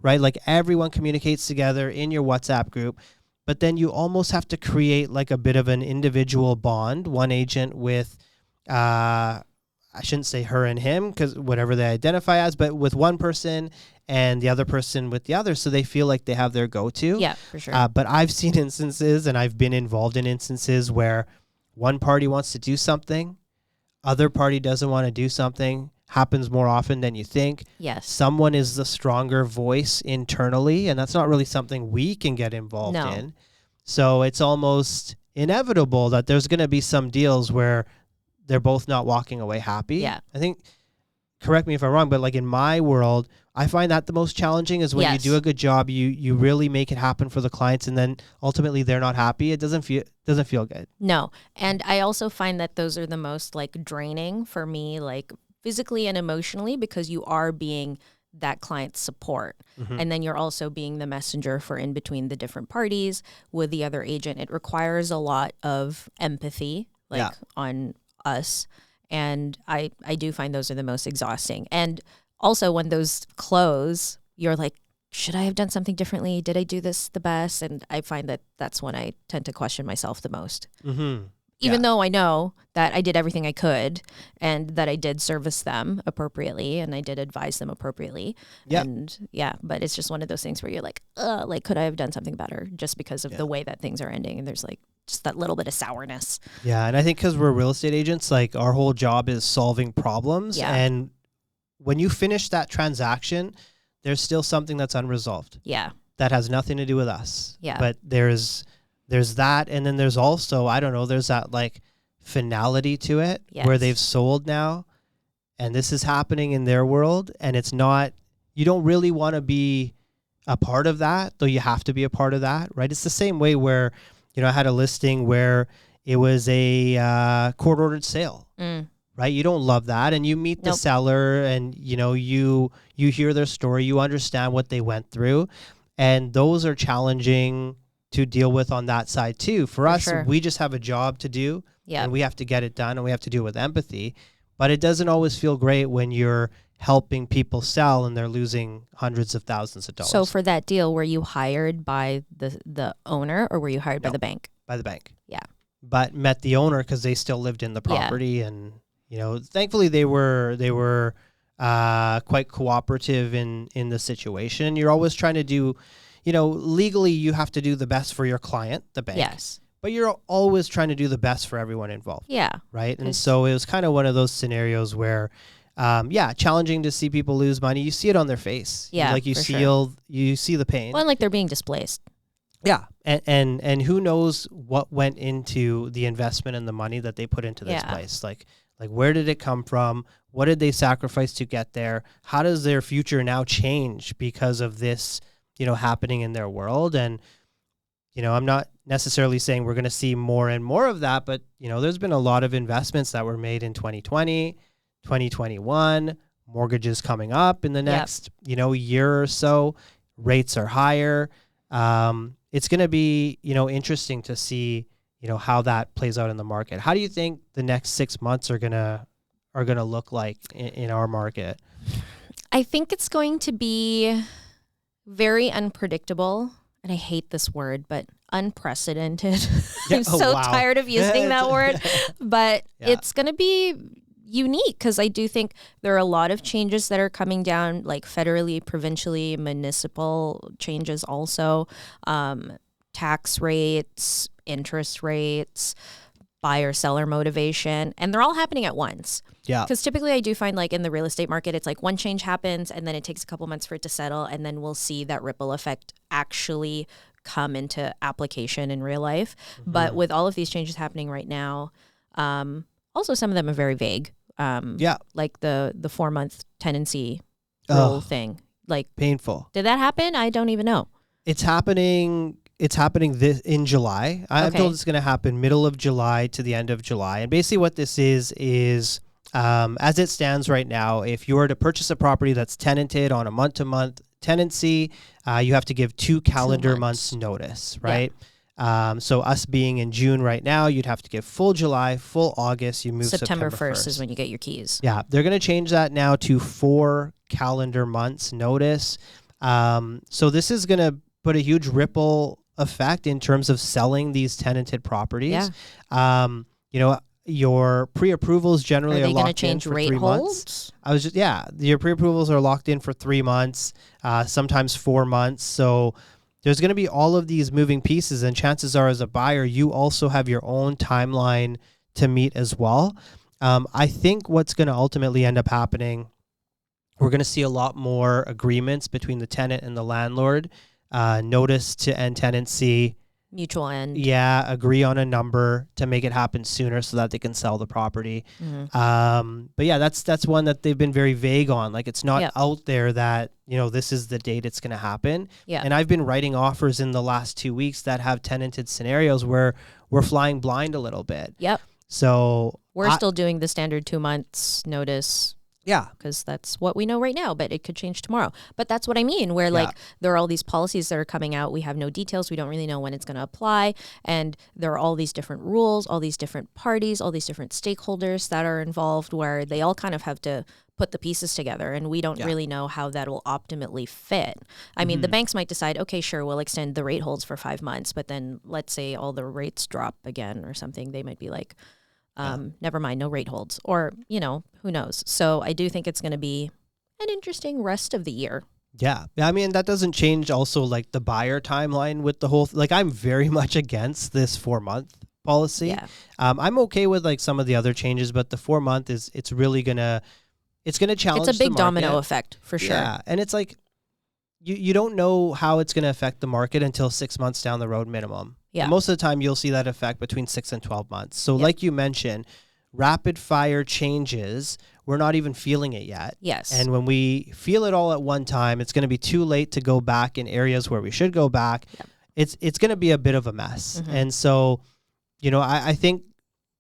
[SPEAKER 1] right? Like everyone communicates together in your WhatsApp group, but then you almost have to create like a bit of an individual bond, one agent with, I shouldn't say her and him because whatever they identify as, but with one person and the other person with the other, so they feel like they have their go-to.
[SPEAKER 2] Yeah, for sure.
[SPEAKER 1] But I've seen instances and I've been involved in instances where one party wants to do something, other party doesn't want to do something, happens more often than you think.
[SPEAKER 2] Yes.
[SPEAKER 1] Someone is the stronger voice internally, and that's not really something we can get involved in. So it's almost inevitable that there's going to be some deals where they're both not walking away happy.
[SPEAKER 2] Yeah.
[SPEAKER 1] I think, correct me if I'm wrong, but like in my world, I find that the most challenging is when you do a good job, you really make it happen for the clients, and then ultimately they're not happy. It doesn't feel good.
[SPEAKER 2] No. And I also find that those are the most like draining for me, like physically and emotionally, because you are being that client's support. And then you're also being the messenger for in between the different parties with the other agent. It requires a lot of empathy, like on us. And I do find those are the most exhausting. And also when those close, you're like, should I have done something differently? Did I do this the best? And I find that that's when I tend to question myself the most. Even though I know that I did everything I could and that I did service them appropriately and I did advise them appropriately. And but it's just one of those things where you're like, could I have done something better just because of the way that things are ending? And there's like just that little bit of sourness. Yeah.
[SPEAKER 1] And I think because we're real estate agents, like our whole job is solving problems. And when you finish that transaction, there's still something that's unresolved. That has nothing to do with us. But there's that, and then there's also, I don't know, there's that like finality to it where they've sold now, and this is happening in their world, and it's not, you don't really want to be a part of that, though you have to be a part of that, right? It's the same way where, you know, I had a listing where it was a court-ordered sale, right? You don't love that, and you meet the seller, and, you know, you hear their story, you understand what they went through, and those are challenging to deal with on that side too. For us, we just have a job to do, and we have to get it done, and we have to do it with empathy. But it doesn't always feel great when you're helping people sell and they're losing hundreds of thousands of dollars.
[SPEAKER 2] So for that deal, were you hired by the owner, or were you hired by the bank?
[SPEAKER 1] By the bank.
[SPEAKER 2] Yeah.
[SPEAKER 1] But met the owner because they still lived in the property, and you know, thankfully they were quite cooperative in the situation. You're always trying to do, you know, legally you have to do the best for your client, the bank.
[SPEAKER 2] Yes.
[SPEAKER 1] But you're always trying to do the best for everyone involved.
[SPEAKER 2] Yeah.
[SPEAKER 1] Right. And so it was kind of one of those scenarios where, challenging to see people lose money. You see it on their face.
[SPEAKER 2] Yeah.
[SPEAKER 1] Like you see the pain.
[SPEAKER 2] Well, and like they're being displaced.
[SPEAKER 1] Yeah. And who knows what went into the investment and the money that they put into this place. Like where did it come from? What did they sacrifice to get there? How does their future now change because of this, happening in their world? And, I'm not necessarily saying we're going to see more and more of that, but, there's been a lot of investments that were made in 2020, 2021, mortgages coming up in the next, year or so. Rates are higher. It's going to be, interesting to see, how that plays out in the market. How do you think the next 6 months are going to look like in our market?
[SPEAKER 2] I think it's going to be very unpredictable. And I hate this word, but unprecedented. I'm so tired of using that word, but it's going to be unique because I do think there are a lot of changes that are coming down, like federally, provincially, municipal changes also, tax rates, interest rates, buyer-seller motivation, and they're all happening at once.
[SPEAKER 1] Yeah.
[SPEAKER 2] Because typically I do find like in the real estate market, it's like one change happens and then it takes a couple months for it to settle, and then we'll see that ripple effect actually come into application in real life. Mm-hmm. But with all of these changes happening right now, also some of them are very vague. Like the 4-month tenancy rule thing. Like
[SPEAKER 1] painful.
[SPEAKER 2] Did that happen? I don't even know.
[SPEAKER 1] It's happening this in July. I'm told it's going to happen middle of July to the end of July. And basically what this is as it stands right now, if you were to purchase a property that's tenanted on a month-to-month tenancy, you have to give 2 calendar months notice, right? Yeah. So us being in June right now, you'd have to give full July, full August. You move September 1st
[SPEAKER 2] is when you get your keys.
[SPEAKER 1] Yeah, they're going to change that now to 4 calendar months notice. So this is going to put a huge ripple effect in terms of selling these tenanted properties. Yeah. Your pre-approvals generally are locked in for 3 months. Your pre-approvals are locked in for 3 months, sometimes 4 months. So there's going to be all of these moving pieces, and chances are as a buyer, you also have your own timeline to meet as well. I think what's going to ultimately end up happening, we're going to see a lot more agreements between the tenant and the landlord, notice to end tenancy,
[SPEAKER 2] mutual end.
[SPEAKER 1] Yeah, agree on a number to make it happen sooner so that they can sell the property. Mm-hmm. But yeah, that's one that they've been very vague on. Like it's not out there that, this is the date it's going to happen. Yeah. And I've been writing offers in the last 2 weeks that have tenanted scenarios where we're flying blind a little bit.
[SPEAKER 2] Yep.
[SPEAKER 1] So
[SPEAKER 2] we're still doing the standard 2 months notice.
[SPEAKER 1] Yeah.
[SPEAKER 2] Because that's what we know right now, but it could change tomorrow. But that's what I mean, where there are all these policies that are coming out. We have no details. We don't really know when it's going to apply. And there are all these different rules, all these different parties, all these different stakeholders that are involved where they all kind of have to put the pieces together. And we don't really know how that will optimally fit. I mean, the banks might decide, okay, sure, we'll extend the rate holds for 5 months. But then let's say all the rates drop again or something. They might be like, never mind, no rate holds, or, who knows? So I do think it's going to be an interesting rest of the year.
[SPEAKER 1] Yeah. I mean, that doesn't change also like the buyer timeline with the whole, I'm very much against this 4-month policy. Yeah. I'm okay with like some of the other changes, but the 4-month it's really going to, it's going to challenge.
[SPEAKER 2] It's a big domino effect for sure.
[SPEAKER 1] Yeah. And it's like, you don't know how it's going to affect the market until 6 months down the road minimum. Yeah. And most of the time you'll see that effect between 6 and 12 months. So like you mentioned, rapid fire changes, we're not even feeling it yet.
[SPEAKER 2] Yes.
[SPEAKER 1] And when we feel it all at one time, it's going to be too late to go back in areas where we should go back. Yep. It's going to be a bit of a mess. Mm-hmm. And so, I think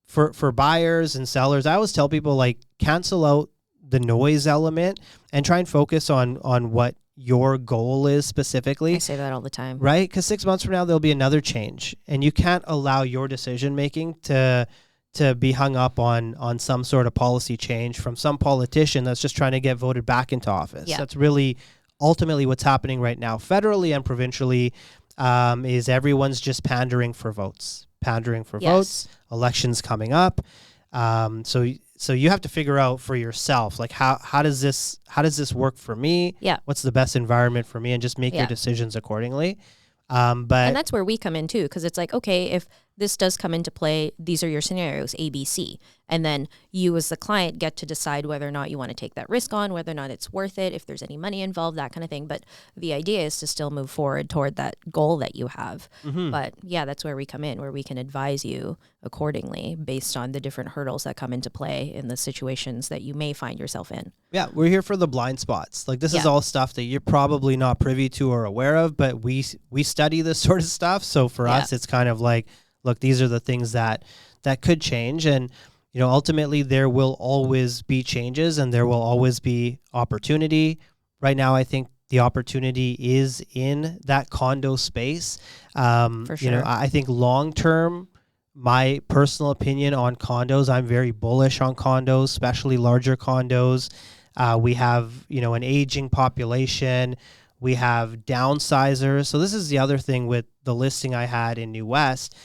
[SPEAKER 1] for buyers and sellers, I always tell people like cancel out the noise element and try and focus on what your goal is specifically.
[SPEAKER 2] I say that all the time.
[SPEAKER 1] Right? Because 6 months from now, there'll be another change. And you can't allow your decision-making to be hung up on some sort of policy change from some politician that's just trying to get voted back into office. Yeah. That's really ultimately what's happening right now. Federally and provincially is everyone's just pandering for votes. Votes, elections coming up. So you have to figure out for yourself, like how does this work for me?
[SPEAKER 2] Yeah.
[SPEAKER 1] What's the best environment for me, and just make your decisions accordingly.
[SPEAKER 2] And that's where we come in too, because it's like, okay, if this does come into play. These are your scenarios, A, B, C. And then you as the client get to decide whether or not you want to take that risk on, whether or not it's worth it, if there's any money involved, that kind of thing. But the idea is to still move forward toward that goal that you have. But yeah, that's where we come in, where we can advise you accordingly based on the different hurdles that come into play in the situations that you may find yourself in.
[SPEAKER 1] Yeah, we're here for the blind spots. Like, this is all stuff that you're probably not privy to or aware of, but we study this sort of stuff. So for us, it's kind of like, look, these are the things that could change. And, you know, ultimately there will always be changes and there will always be opportunity. Right now, I think the opportunity is in that condo space.
[SPEAKER 2] For sure.
[SPEAKER 1] You know, I think long term, my personal opinion on condos, I'm very bullish on condos, especially larger condos. We have, you know, an aging population. We have downsizers. So this is the other thing with the listing I had in New West.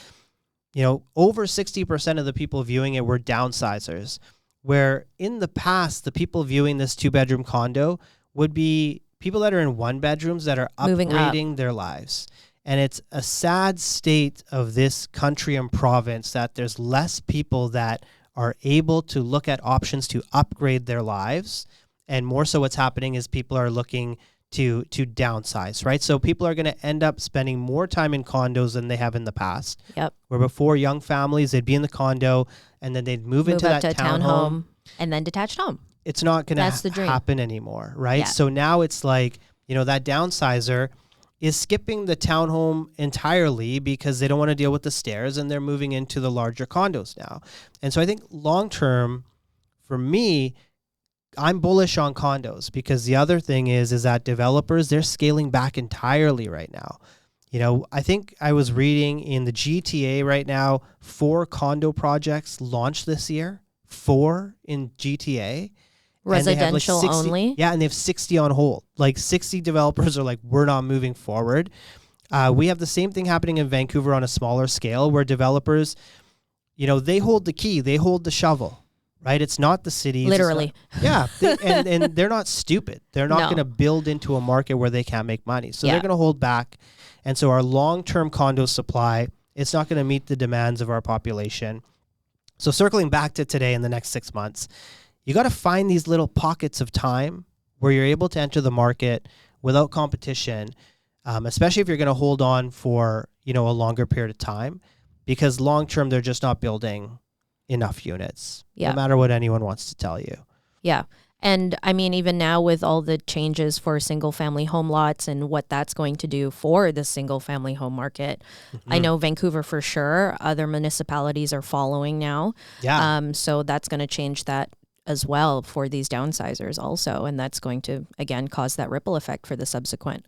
[SPEAKER 1] You know, over 60% of the people viewing it were downsizers, where in the past, the people viewing this 2-bedroom condo would be people that are in 1-bedrooms that are upgrading their lives. And it's a sad state of this country and province that there's less people that are able to look at options to upgrade their lives. And more so what's happening is people are looking to downsize, right? So people are going to end up spending more time in condos than they have in the past.
[SPEAKER 2] Yep.
[SPEAKER 1] Where before, young families, they'd be in the condo and then they'd move into that townhome
[SPEAKER 2] and then detached home.
[SPEAKER 1] It's not going to happen anymore, right?
[SPEAKER 2] Yeah.
[SPEAKER 1] So now it's like, you know, that downsizer is skipping the townhome entirely because they don't want to deal with the stairs and they're moving into the larger condos now. And so I think long term, for me, I'm bullish on condos because the other thing is that developers, they're scaling back entirely right now. You know, I think I was reading in the GTA right now, 4 condo projects launched this year, 4 in GTA.
[SPEAKER 2] Residential
[SPEAKER 1] like 60,
[SPEAKER 2] only?
[SPEAKER 1] Yeah, and they have 60 on hold. Like 60 developers are like, we're not moving forward. We have the same thing happening in Vancouver on a smaller scale where developers, you know, they hold the key, they hold the shovel. Right? It's not the cities.
[SPEAKER 2] Literally.
[SPEAKER 1] And they're not stupid. They're not going to build into a market where they can't make money. So they're going to hold back. And so our long-term condo supply, it's not going to meet the demands of our population. So circling back to today in the next 6 months, you got to find these little pockets of time where you're able to enter the market without competition, especially if you're going to hold on for, you know, a longer period of time, because long-term, they're just not building enough units, no matter what anyone wants to tell you.
[SPEAKER 2] Yeah. And I mean, even now with all the changes for single family home lots and what that's going to do for the single family home market, I know Vancouver for sure, other municipalities are following now.
[SPEAKER 1] Yeah.
[SPEAKER 2] So that's going to change that as well for these downsizers also. And that's going to, again, cause that ripple effect for the subsequent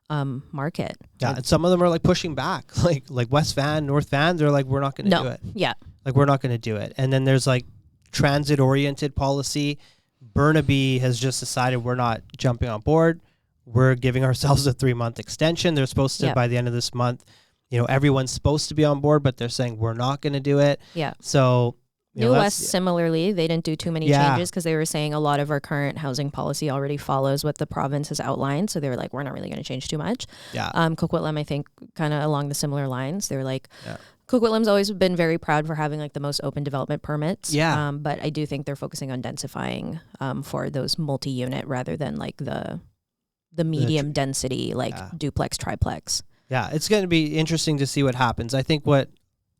[SPEAKER 2] market.
[SPEAKER 1] Yeah. And some of them are like pushing back, like West Van, North Van, they're like, we're not going to do it.
[SPEAKER 2] Yeah.
[SPEAKER 1] Like, we're not going to do it. And then there's like transit-oriented policy. Burnaby has just decided we're not jumping on board. We're giving ourselves a 3-month extension. They're supposed to, by the end of this month, you know, everyone's supposed to be on board, but they're saying we're not going to do it.
[SPEAKER 2] Yeah.
[SPEAKER 1] So
[SPEAKER 2] New West, similarly, they didn't do too many changes because they were saying a lot of our current housing policy already follows what the province has outlined. So they were like, we're not really going to change too much.
[SPEAKER 1] Yeah.
[SPEAKER 2] Coquitlam, I think, kind of along the similar lines. They were like, Coquitlam's always been very proud for having like the most open development permits.
[SPEAKER 1] Yeah.
[SPEAKER 2] But I do think they're focusing on densifying for those multi-unit rather than like the medium density, like duplex, triplex.
[SPEAKER 1] Yeah. It's going to be interesting to see what happens. I think what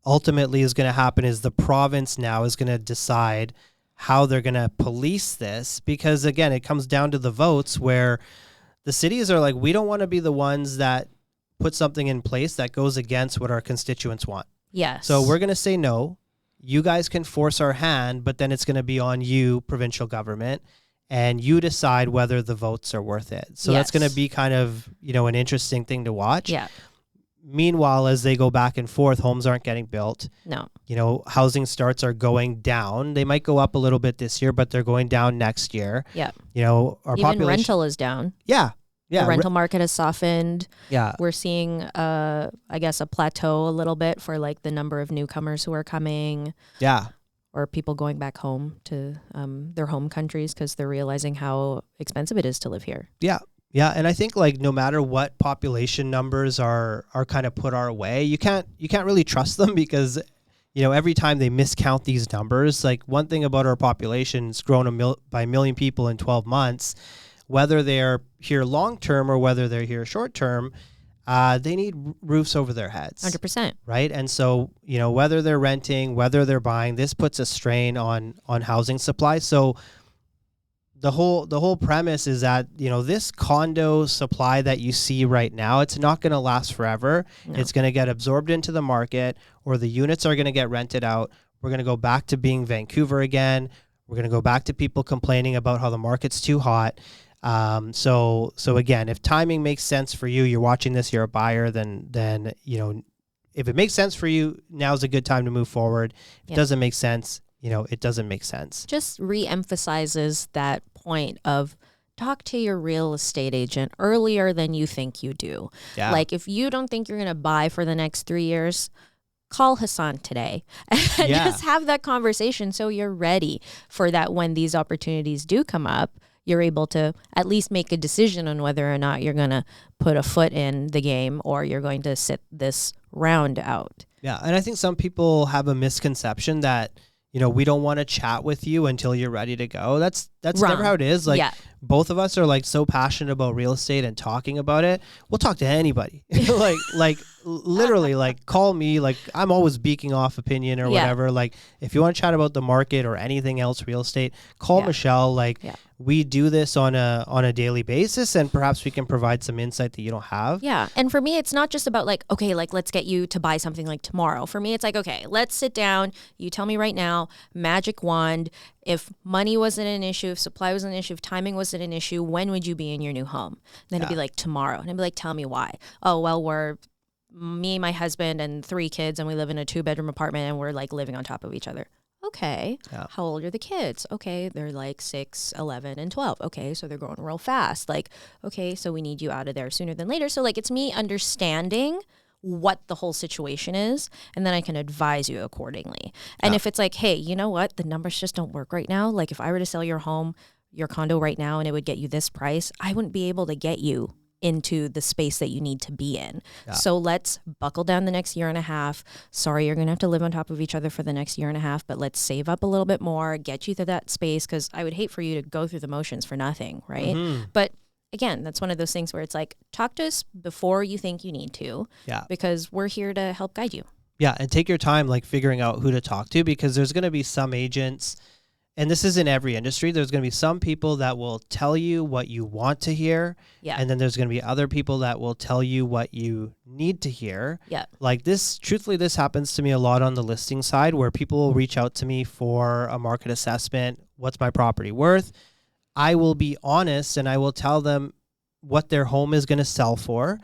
[SPEAKER 1] ultimately is going to happen is the province now is going to decide how they're going to police this, because again, it comes down to the votes where the cities are like, we don't want to be the ones that put something in place that goes against what our constituents want.
[SPEAKER 2] Yes.
[SPEAKER 1] So we're going to say no. You guys can force our hand, but then it's going to be on you, provincial government, and you decide whether the votes are worth it. So that's going to be kind of, you know, an interesting thing to watch.
[SPEAKER 2] Yeah.
[SPEAKER 1] Meanwhile, as they go back and forth, homes aren't getting built.
[SPEAKER 2] No.
[SPEAKER 1] You know, housing starts are going down. They might go up a little bit this year, but they're going down next year.
[SPEAKER 2] Yeah.
[SPEAKER 1] You know, our
[SPEAKER 2] even
[SPEAKER 1] population,
[SPEAKER 2] rental is down.
[SPEAKER 1] Yeah. Yeah.
[SPEAKER 2] The rental market has softened.
[SPEAKER 1] Yeah.
[SPEAKER 2] We're seeing, I guess, a plateau a little bit for like the number of newcomers who are coming.
[SPEAKER 1] Yeah.
[SPEAKER 2] Or people going back home to their home countries because they're realizing how expensive it is to live here.
[SPEAKER 1] Yeah. Yeah, and I think like no matter what population numbers are kind of put our way, you can't really trust them because every time they miscount these numbers. Like one thing about our population, it's grown by a million people in 12 months. Whether they're here long term or whether they're here short term, they need roofs over their heads.
[SPEAKER 2] 100%.
[SPEAKER 1] Right. And so, whether they're renting, whether they're buying, this puts a strain on housing supply. So the whole premise is that, this condo supply that you see right now, it's not going to last forever. No. It's going to get absorbed into the market, or the units are going to get rented out. We're going to go back to being Vancouver again. We're going to go back to people complaining about how the market's too hot. So again, if timing makes sense for you, you're watching this, you're a buyer, then if it makes sense for you, now's a good time to move forward. If it doesn't make sense, it doesn't make sense.
[SPEAKER 2] Just re-emphasizes that point of talk to your real estate agent earlier than you think you do. Yeah. Like if you don't think you're going to buy for the next 3 years, call Hasan today and just have that conversation so you're ready for that when these opportunities do come up. You're able to at least make a decision on whether or not you're going to put a foot in the game or you're going to sit this round out.
[SPEAKER 1] Yeah, and I think some people have a misconception that we don't want to chat with you until you're ready to go. That's wrong. Never how it is. Like both of us are like so passionate about real estate and talking about it. We'll talk to anybody. like literally like call me. Like I'm always beaking off opinion or whatever. Like if you want to chat about the market or anything else real estate, call Michelle. Like we do this on a daily basis, and perhaps we can provide some insight that you don't have.
[SPEAKER 2] Yeah. And for me, it's not just about like, okay, like let's get you to buy something like tomorrow. For me, it's like, okay, let's sit down. You tell me right now, magic wand. If money wasn't an issue, if supply wasn't an issue, if timing wasn't an issue, when would you be in your new home? And then it'd be like tomorrow. And I'd be like, tell me why. Oh, well, we're me, my husband, and 3 kids, and we live in a 2-bedroom apartment, and we're like living on top of each other. Okay. Yeah. How old are the kids? Okay. They're like 6, 11, and 12. Okay. So they're growing real fast. Like, okay. So we need you out of there sooner than later. So like, it's me understanding what the whole situation is, and then I can advise you accordingly. And if it's like, hey, you know what? The numbers just don't work right now. Like if I were to sell your home, your condo right now, and it would get you this price, I wouldn't be able to get you into the space that you need to be in. Yeah. So let's buckle down the next year and a half. Sorry, you're going to have to live on top of each other for the next year and a half, but let's save up a little bit more, get you to that space, because I would hate for you to go through the motions for nothing, right? Mm-hmm. But again, that's one of those things where it's like, talk to us before you think you need to, because we're here to help guide you.
[SPEAKER 1] Yeah, and take your time like figuring out who to talk to, because there's going to be some agents, and this is in every industry, there's going to be some people that will tell you what you want to hear. Yeah. And then there's going to be other people that will tell you what you need to hear. Yeah. Like this, truthfully, this happens to me a lot on the listing side, where people will reach out to me for a market assessment. What's my property worth? I will be honest and I will tell them what their home is going to sell for.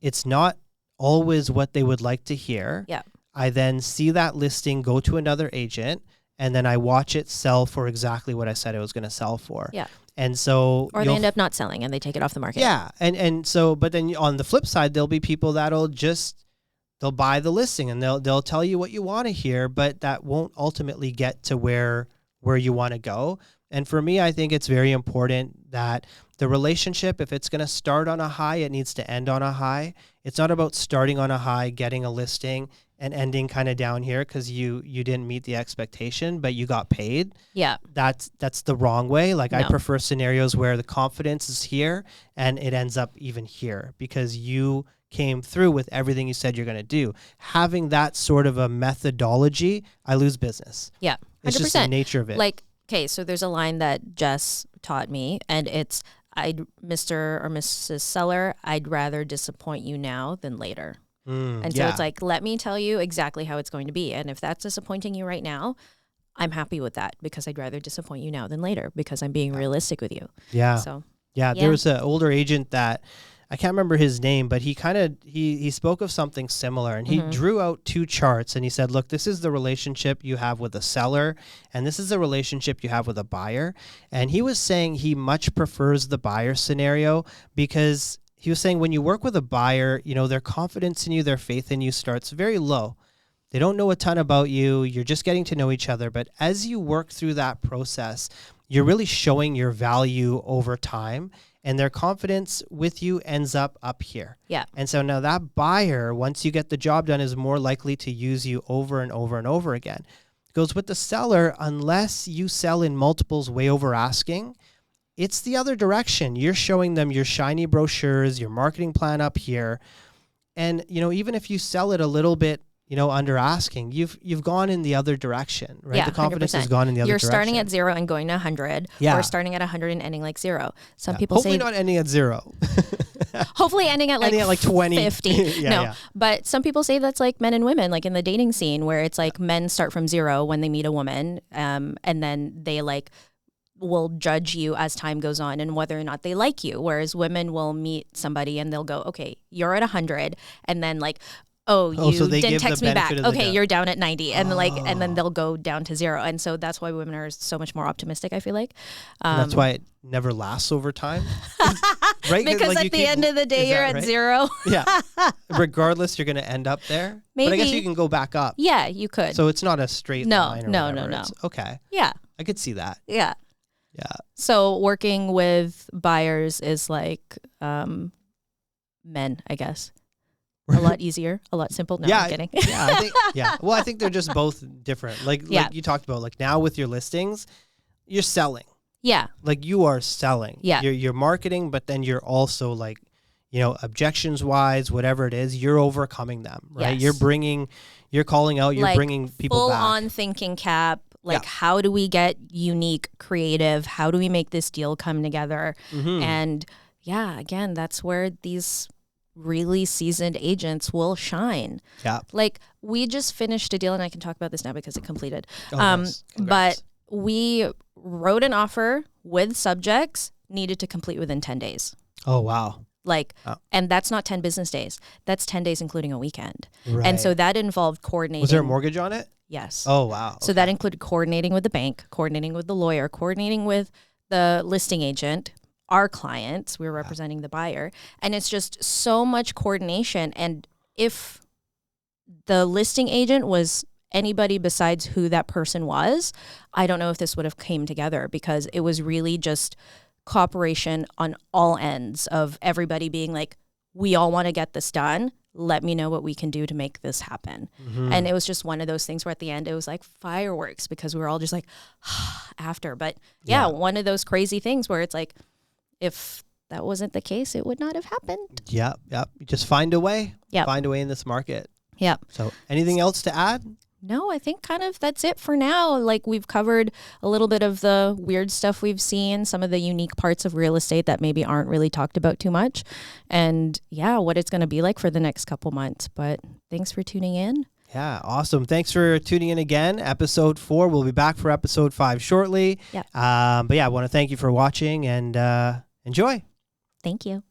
[SPEAKER 1] It's not always what they would like to hear. Yeah. I then see that listing go to another agent, and then I watch it sell for exactly what I said it was going to sell for. Yeah. And so,
[SPEAKER 2] or they end up not selling and they take it off the market.
[SPEAKER 1] Yeah. And so, but then on the flip side, there'll be people that'll they'll buy the listing and they'll tell you what you want to hear, but that won't ultimately get to where you want to go. And for me, I think it's very important that the relationship, if it's going to start on a high, it needs to end on a high. It's not about starting on a high, getting a listing, and ending kind of down here because you didn't meet the expectation, but you got paid. Yeah. That's the wrong way. Like I prefer scenarios where the confidence is here and it ends up even here because you came through with everything you said you're going to do. Having that sort of a methodology, I lose business. Yeah. 100%. It's just the nature of it.
[SPEAKER 2] Like, okay, so there's a line that Jess taught me, and it's, Mr. or Mrs. Seller, I'd rather disappoint you now than later. And so it's like, let me tell you exactly how it's going to be. And if that's disappointing you right now, I'm happy with that because I'd rather disappoint you now than later because I'm being realistic with you.
[SPEAKER 1] Yeah. So, yeah, there was an older agent that I can't remember his name, but he spoke of something similar, and he drew out 2 charts and he said, look, this is the relationship you have with a seller and this is the relationship you have with a buyer. And he was saying he much prefers the buyer scenario because he was saying when you work with a buyer, their confidence in you, their faith in you starts very low. They don't know a ton about you. You're just getting to know each other. But as you work through that process, you're really showing your value over time. and their confidence with you ends up here.
[SPEAKER 2] Yeah.
[SPEAKER 1] And so now that buyer, once you get the job done, is more likely to use you over and over and over again. Goes with the seller, unless you sell in multiples way over asking, it's the other direction. You're showing them your shiny brochures, your marketing plan up here. And, even if you sell it a little bit, under asking, you've gone in the other direction, right?
[SPEAKER 2] Yeah,
[SPEAKER 1] the confidence
[SPEAKER 2] 100%.
[SPEAKER 1] has gone in the other direction.
[SPEAKER 2] You're starting at 0 and going to 100, or starting at 100 and ending like 0. Some people
[SPEAKER 1] hopefully
[SPEAKER 2] say
[SPEAKER 1] not ending at 0.
[SPEAKER 2] Hopefully ending at like
[SPEAKER 1] 20.
[SPEAKER 2] 50. But some people say that's like men and women, like in the dating scene, where it's like men start from 0 when they meet a woman, and then they like will judge you as time goes on and whether or not they like you. Whereas women will meet somebody and they'll go, okay, you're at 100, and then like, you
[SPEAKER 1] so they
[SPEAKER 2] didn't
[SPEAKER 1] give
[SPEAKER 2] text
[SPEAKER 1] the
[SPEAKER 2] me back.
[SPEAKER 1] benefit of the
[SPEAKER 2] Okay,
[SPEAKER 1] doubt.
[SPEAKER 2] you're down at 90, and and then they'll go down to 0, and so that's why women are so much more optimistic, I feel like.
[SPEAKER 1] That's why it never lasts over time, right?
[SPEAKER 2] Because at the end of the day, you're at 0.
[SPEAKER 1] Yeah. Regardless, you're going to end up there.
[SPEAKER 2] Maybe.
[SPEAKER 1] But I guess you can go back up.
[SPEAKER 2] Yeah, you could.
[SPEAKER 1] So it's not a straight line.
[SPEAKER 2] No.
[SPEAKER 1] Okay.
[SPEAKER 2] Yeah.
[SPEAKER 1] I could see that.
[SPEAKER 2] Yeah.
[SPEAKER 1] Yeah.
[SPEAKER 2] So working with buyers is like men, I guess. A lot easier, a lot simple. No, I'm kidding.
[SPEAKER 1] Well, I think they're just both different. Like you talked about, like now with your listings, you're selling.
[SPEAKER 2] Yeah.
[SPEAKER 1] Like you are selling.
[SPEAKER 2] Yeah.
[SPEAKER 1] You're marketing, but then you're also like, objections wise, whatever it is, you're overcoming them, right?
[SPEAKER 2] Yes.
[SPEAKER 1] You're calling out, you're
[SPEAKER 2] like
[SPEAKER 1] bringing people
[SPEAKER 2] full
[SPEAKER 1] back.
[SPEAKER 2] on thinking cap. Like, how do we get unique, creative? How do we make this deal come together?
[SPEAKER 1] Mm-hmm.
[SPEAKER 2] And again, that's where these really seasoned agents will shine.
[SPEAKER 1] Yeah.
[SPEAKER 2] Like we just finished a deal, and I can talk about this now because it completed.
[SPEAKER 1] Nice.
[SPEAKER 2] But we wrote an offer with subjects, needed to complete within 10 days.
[SPEAKER 1] Oh, wow.
[SPEAKER 2] And that's not 10 business days. That's 10 days, including a weekend.
[SPEAKER 1] Right.
[SPEAKER 2] And so that involved coordinating.
[SPEAKER 1] Was there a mortgage on it?
[SPEAKER 2] Yes.
[SPEAKER 1] Oh, wow.
[SPEAKER 2] So that included coordinating with the bank, coordinating with the lawyer, coordinating with the listing agent, our clients. We were representing the buyer. And it's just so much coordination. And if the listing agent was anybody besides who that person was, I don't know if this would have came together, because it was really just cooperation on all ends of everybody being like, we all want to get this done. Let me know what we can do to make this happen.
[SPEAKER 1] Mm-hmm.
[SPEAKER 2] And it was just one of those things where at the end it was like fireworks, because we were all just like after. But one of those crazy things where it's like, if that wasn't the case, it would not have happened.
[SPEAKER 1] Yeah. You just find a way.
[SPEAKER 2] Yeah.
[SPEAKER 1] Find a way in this market.
[SPEAKER 2] Yeah.
[SPEAKER 1] So anything else to add?
[SPEAKER 2] No, I think kind of that's it for now. Like we've covered a little bit of the weird stuff we've seen, some of the unique parts of real estate that maybe aren't really talked about too much, and what it's going to be like for the next couple months. But thanks for tuning in.
[SPEAKER 1] Yeah, awesome. Thanks for tuning in again. Episode 4. We'll be back for episode 5 shortly.
[SPEAKER 2] Yeah.
[SPEAKER 1] But I want to thank you for watching and enjoy.
[SPEAKER 2] Thank you.